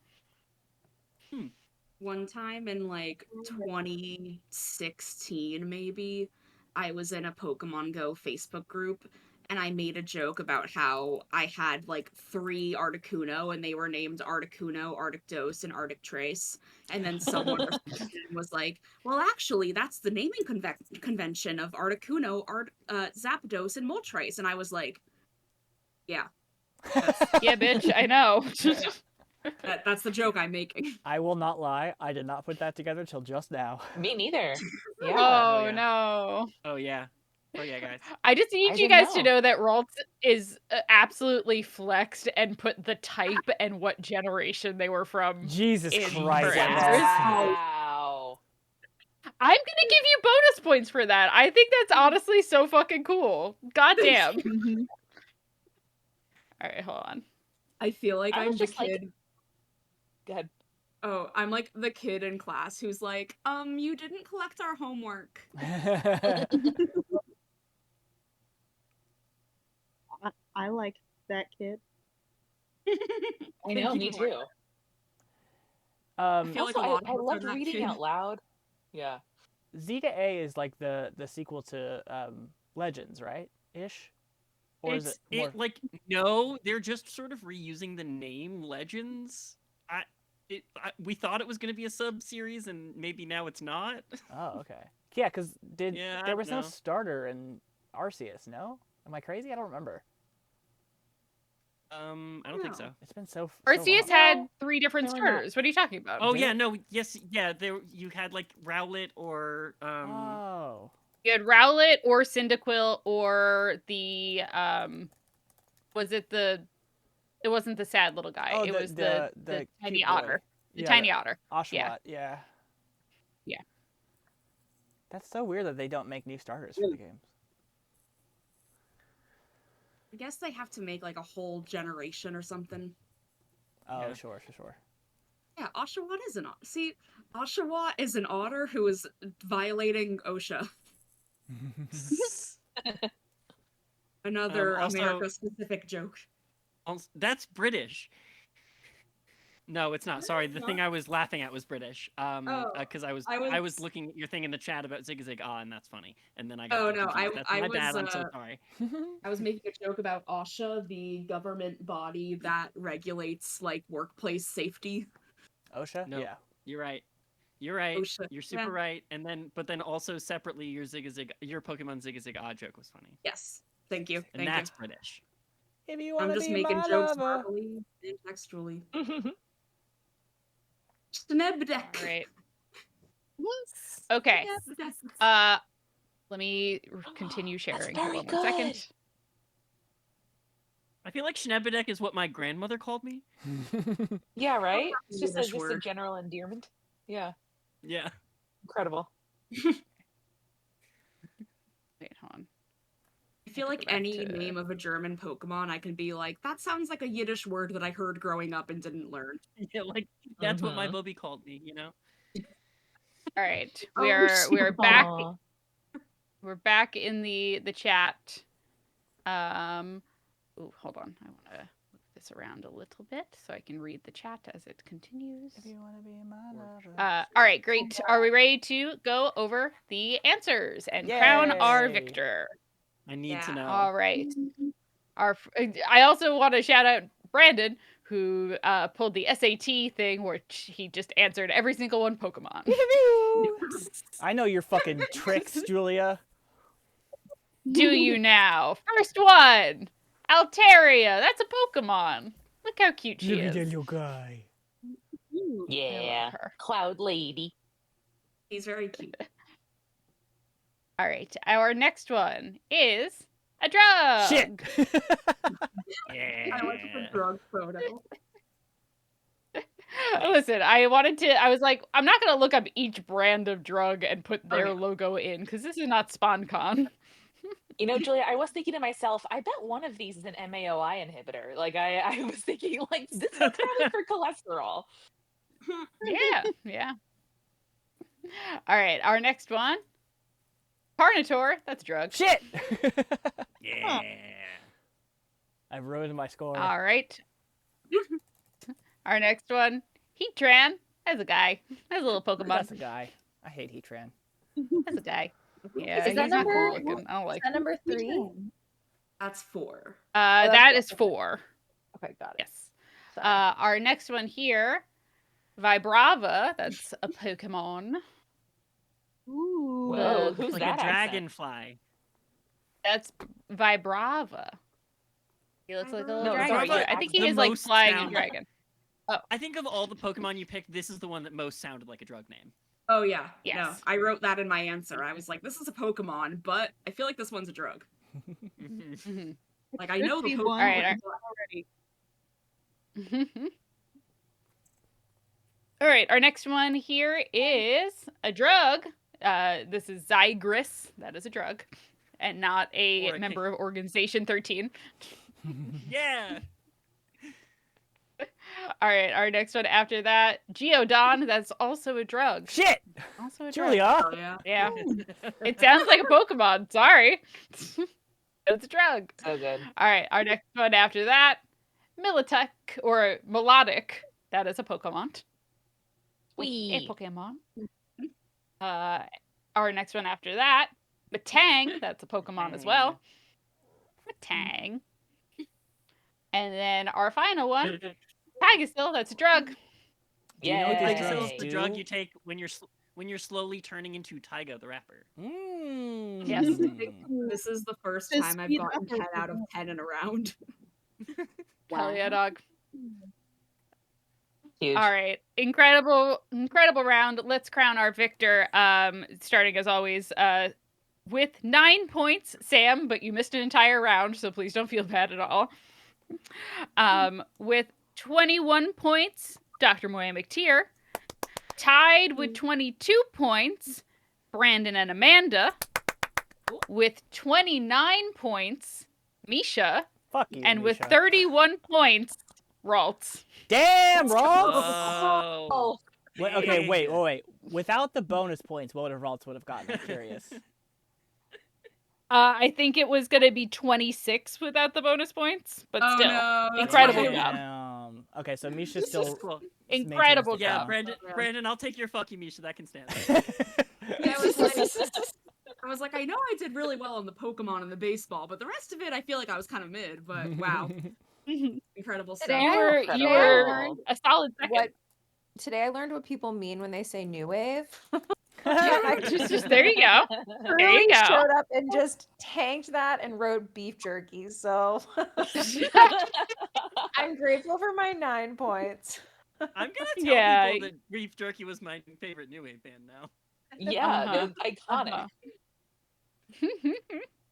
One time in like 2016, maybe, I was in a Pokemon Go Facebook group and I made a joke about how I had like 3 Articuno and they were named Articuno, Arctos, and Arctrace. And then someone responded and was like, well, actually, that's the naming convention of Articuno, Zapdos, and Moltres. And I was like, yeah, Yeah, bitch, I know. that's the joke I'm making. I will not lie. I did not put that together till just now. Me neither. Yeah. Oh, yeah. no. Oh yeah. Oh yeah, guys. I just need I you didn't guys to know. know that Ralt is absolutely flexed and put the type and what generation they were from. Jesus In Christ. for answers. Wow. I'm gonna give you bonus points for that. I think that's honestly so fucking cool. Goddamn. All right, hold on. I feel like I I'm was the just like- kid. Go ahead. Oh, I'm like the kid in class who's like, you didn't collect our homework. I like that kid. I know, me too. I feel like Also, a lot of I us are loved that reading kid. out loud. Yeah. Z to A is like the sequel to Legends, right? Ish? Or is It's it more... like no, they're just sort of reusing the name Legends. We thought it was going to be a sub series, and maybe now it's not. Oh, okay. Yeah, because Yeah, I there was don't no know. starter in Arceus, no? Am I crazy? I don't remember. I don't think so. It's been so Arceus long. had 3 different No, we're not. starters. What are you talking about? Oh Did yeah, it? no, yes, yeah. There you had like Rowlet or Oh. You had Rowlet or Cyndaquil or the was it the? It wasn't the sad little guy. Oh, it was the tiny cute otter. boy. The Yeah, tiny otter. Oshawott, yeah. Yeah. That's so weird that they don't make new starters for the games. I guess they have to make like a whole generation or something. Oh, Yeah. sure. Yeah, Oshawott is an otter. See, Oshawott is an otter who is violating OSHA. Another Also- America-specific joke. That's British. No, it's not. Sorry, the thing I was laughing at was British. Because I was I was- looking at your thing in the chat about Zig Zig and that's funny. And then I got Oh, them no, confused. That's I my was, bad. I'm so sorry. I was making a joke about OSHA, the government body that regulates like workplace safety. OSHA? No. Yeah. You're right. You're right. OSHA, You're super yeah. right. But then also separately, your Pokemon Zig Zig joke was funny. Yes, thank you. And Thank that's you. British. If you I'm want to just be making my jokes lover. verbally and textually. Snebdeck. All right. Okay. Snebdeck. Let me continue sharing. very Hold on 1 second. good. I feel like Schnebbedeck is what my grandmother called me. Yeah, right? a It's just Yiddish a word. general endearment. Yeah. Yeah. Incredible. Wait, hold on. I feel go like back any to- name of a German Pokemon, I can be like, that sounds like a Yiddish word that I heard growing up and didn't learn. Yeah, like that's what my Mhm. Bubby called me, you know? All right. Oh, We are back. Aw. We're back in the chat. Ooh, hold on. I want to move this around a little bit so I can read the chat as it continues. If you want to be my lover. All right, great. Are we ready to go over the answers and crown our Yay. victor? I need to Yeah. know. All right. I also want to shout out Brandon, who pulled the SAT thing, which he just answered every single one Pokemon. I know your fucking tricks, Julia. Do you now? First one, Altaria. That's a Pokemon. Look how cute she is. little guy. Yeah. her. Cloud Lady. He's very cute. All right. Our next one is a drug. Shit. Yeah. I like the drug photo. Listen, I was like, I'm not going to look up each brand of drug and put their yeah. logo in because this is not SpawnCon. You know, Julia, I was thinking to myself, I bet one of these is an MAOI inhibitor. Like, I was thinking, like, this is probably for cholesterol. Yeah. All right. Our next one, Carnotaur. That's a drug. Shit. Yeah. I've ruined my score. All right. Our next one, Heatran. That's a guy. That's a little Pokemon. That's a guy. I hate Heatran. That's a guy. Yeah, Is that he's not cool number- looking. I don't like. Is that number 3? That's 4. that's That what- is 4. Okay, got it. Yes. Sorry. Our next one here, Vibrava. That's a Pokemon. Ooh. Whoa, The- who's Like that a accent? dragonfly. That's Vibrava. He looks like a little No, dragon. sorry, I think he the is like most flying a sound- dragon. I think of all the Pokemon you picked, this is the one that most sounded like a drug name. Oh yeah. No, Yes. I wrote that in my answer. I was like, this is a Pokemon, but I feel like this one's a drug. Mhm. Like I know the Could be Pokemon. one Alright, already. All right, our next one here is a drug. This is Zygris. That is a drug, and not a Or a member of Organization 13. Yeah. All right, our next one after that, Geodon. That's also a drug. Shit. Also a drug. Julia. Oh, yeah. Yeah, it sounds like a Pokemon. Sorry, it's a drug. So good. All right, our next one after that, Militech or Melodic. That is a Pokemon. A Wee. Pokemon. Our next one after that, Matang. That's a Pokemon as well. Matang. And then our final one, Pegasil. That's a drug. Do you know what these Yay. drugs Pegasil's the drug do? you take when you're when you're slowly turning into Taiga the rapper. Yes. This is the first The time I've speed gotten rapper. 10 out of 10 in a round. Hell yeah, dog. Huge. All right, incredible round. Let's crown our victor. Starting as always, with 9 points, Sam, but you missed an entire round, so please don't feel bad at all. With 21 points, Dr. Moya McTeer. Tied with 22 points, Brandon and Amanda. With 29 points, Misha. Fuck you, And with Misha. 31 points, Ralts. Damn, Ralts! Oh, Wait, okay, wait. Without the bonus points, what would have Ralts would have gotten? I'm curious. I think it was gonna be 26 without the bonus points, but Oh, still, no, that's incredible fine. job. Damn. Okay, so Misha this still is cool. Incredible maintains the Yeah, job. crown. Brandon, I'll take your fuck you, Misha. That can stand. I was like, I know I did really well on the Pokemon and the baseball, but the rest of it, I feel like I was kind of mid. But wow, incredible stuff. Today You I were Incredible. a solid second. Today I learned what people mean when they say new wave. Just there you go. There Really you go. showed up and just tanked that and wrote beef jerky. So I'm grateful for my 9 points. I'm gonna tell Yeah. people that Beef Jerky was my favorite New Wave band now. Yeah, they're iconic.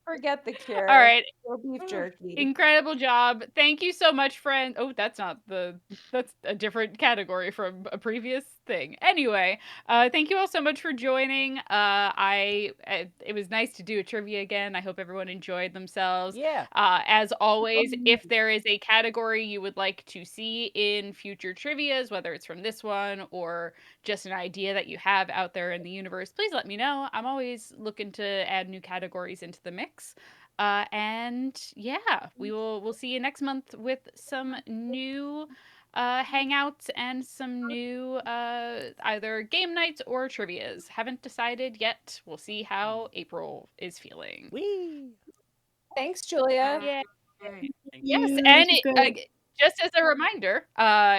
Forget the cure. All right. Go beef jerky. Incredible job. Thank you so much, friend. Oh, that's a different category from a previous thing. Anyway, thank you all so much for joining. It was nice to do a trivia again. I hope everyone enjoyed themselves. Yeah. As always, if there is a category you would like to see in future trivias, whether it's from this one or just an idea that you have out there in the universe, please let me know. I'm always looking to add new categories into the mix. And yeah, we'll see you next month with some new hangouts and some new either game nights or trivias. Haven't decided yet. We'll see how April is feeling. Whee! Thanks, Julia. Yeah. Thank Yes, you. and This was great. just as a reminder,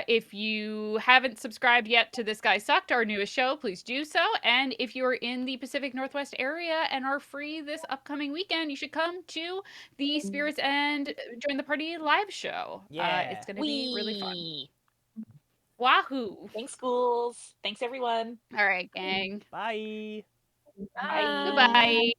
if you haven't subscribed yet to This Guy Sucked, our newest show, please do so. And if you're in the Pacific Northwest area and are free this upcoming weekend, you should come to the Spirits and Join the Party live show. Yeah. It's going to be really fun. Whee! Wahoo! Thanks, schools. Thanks, everyone. All right, gang. Bye. Bye. Goodbye.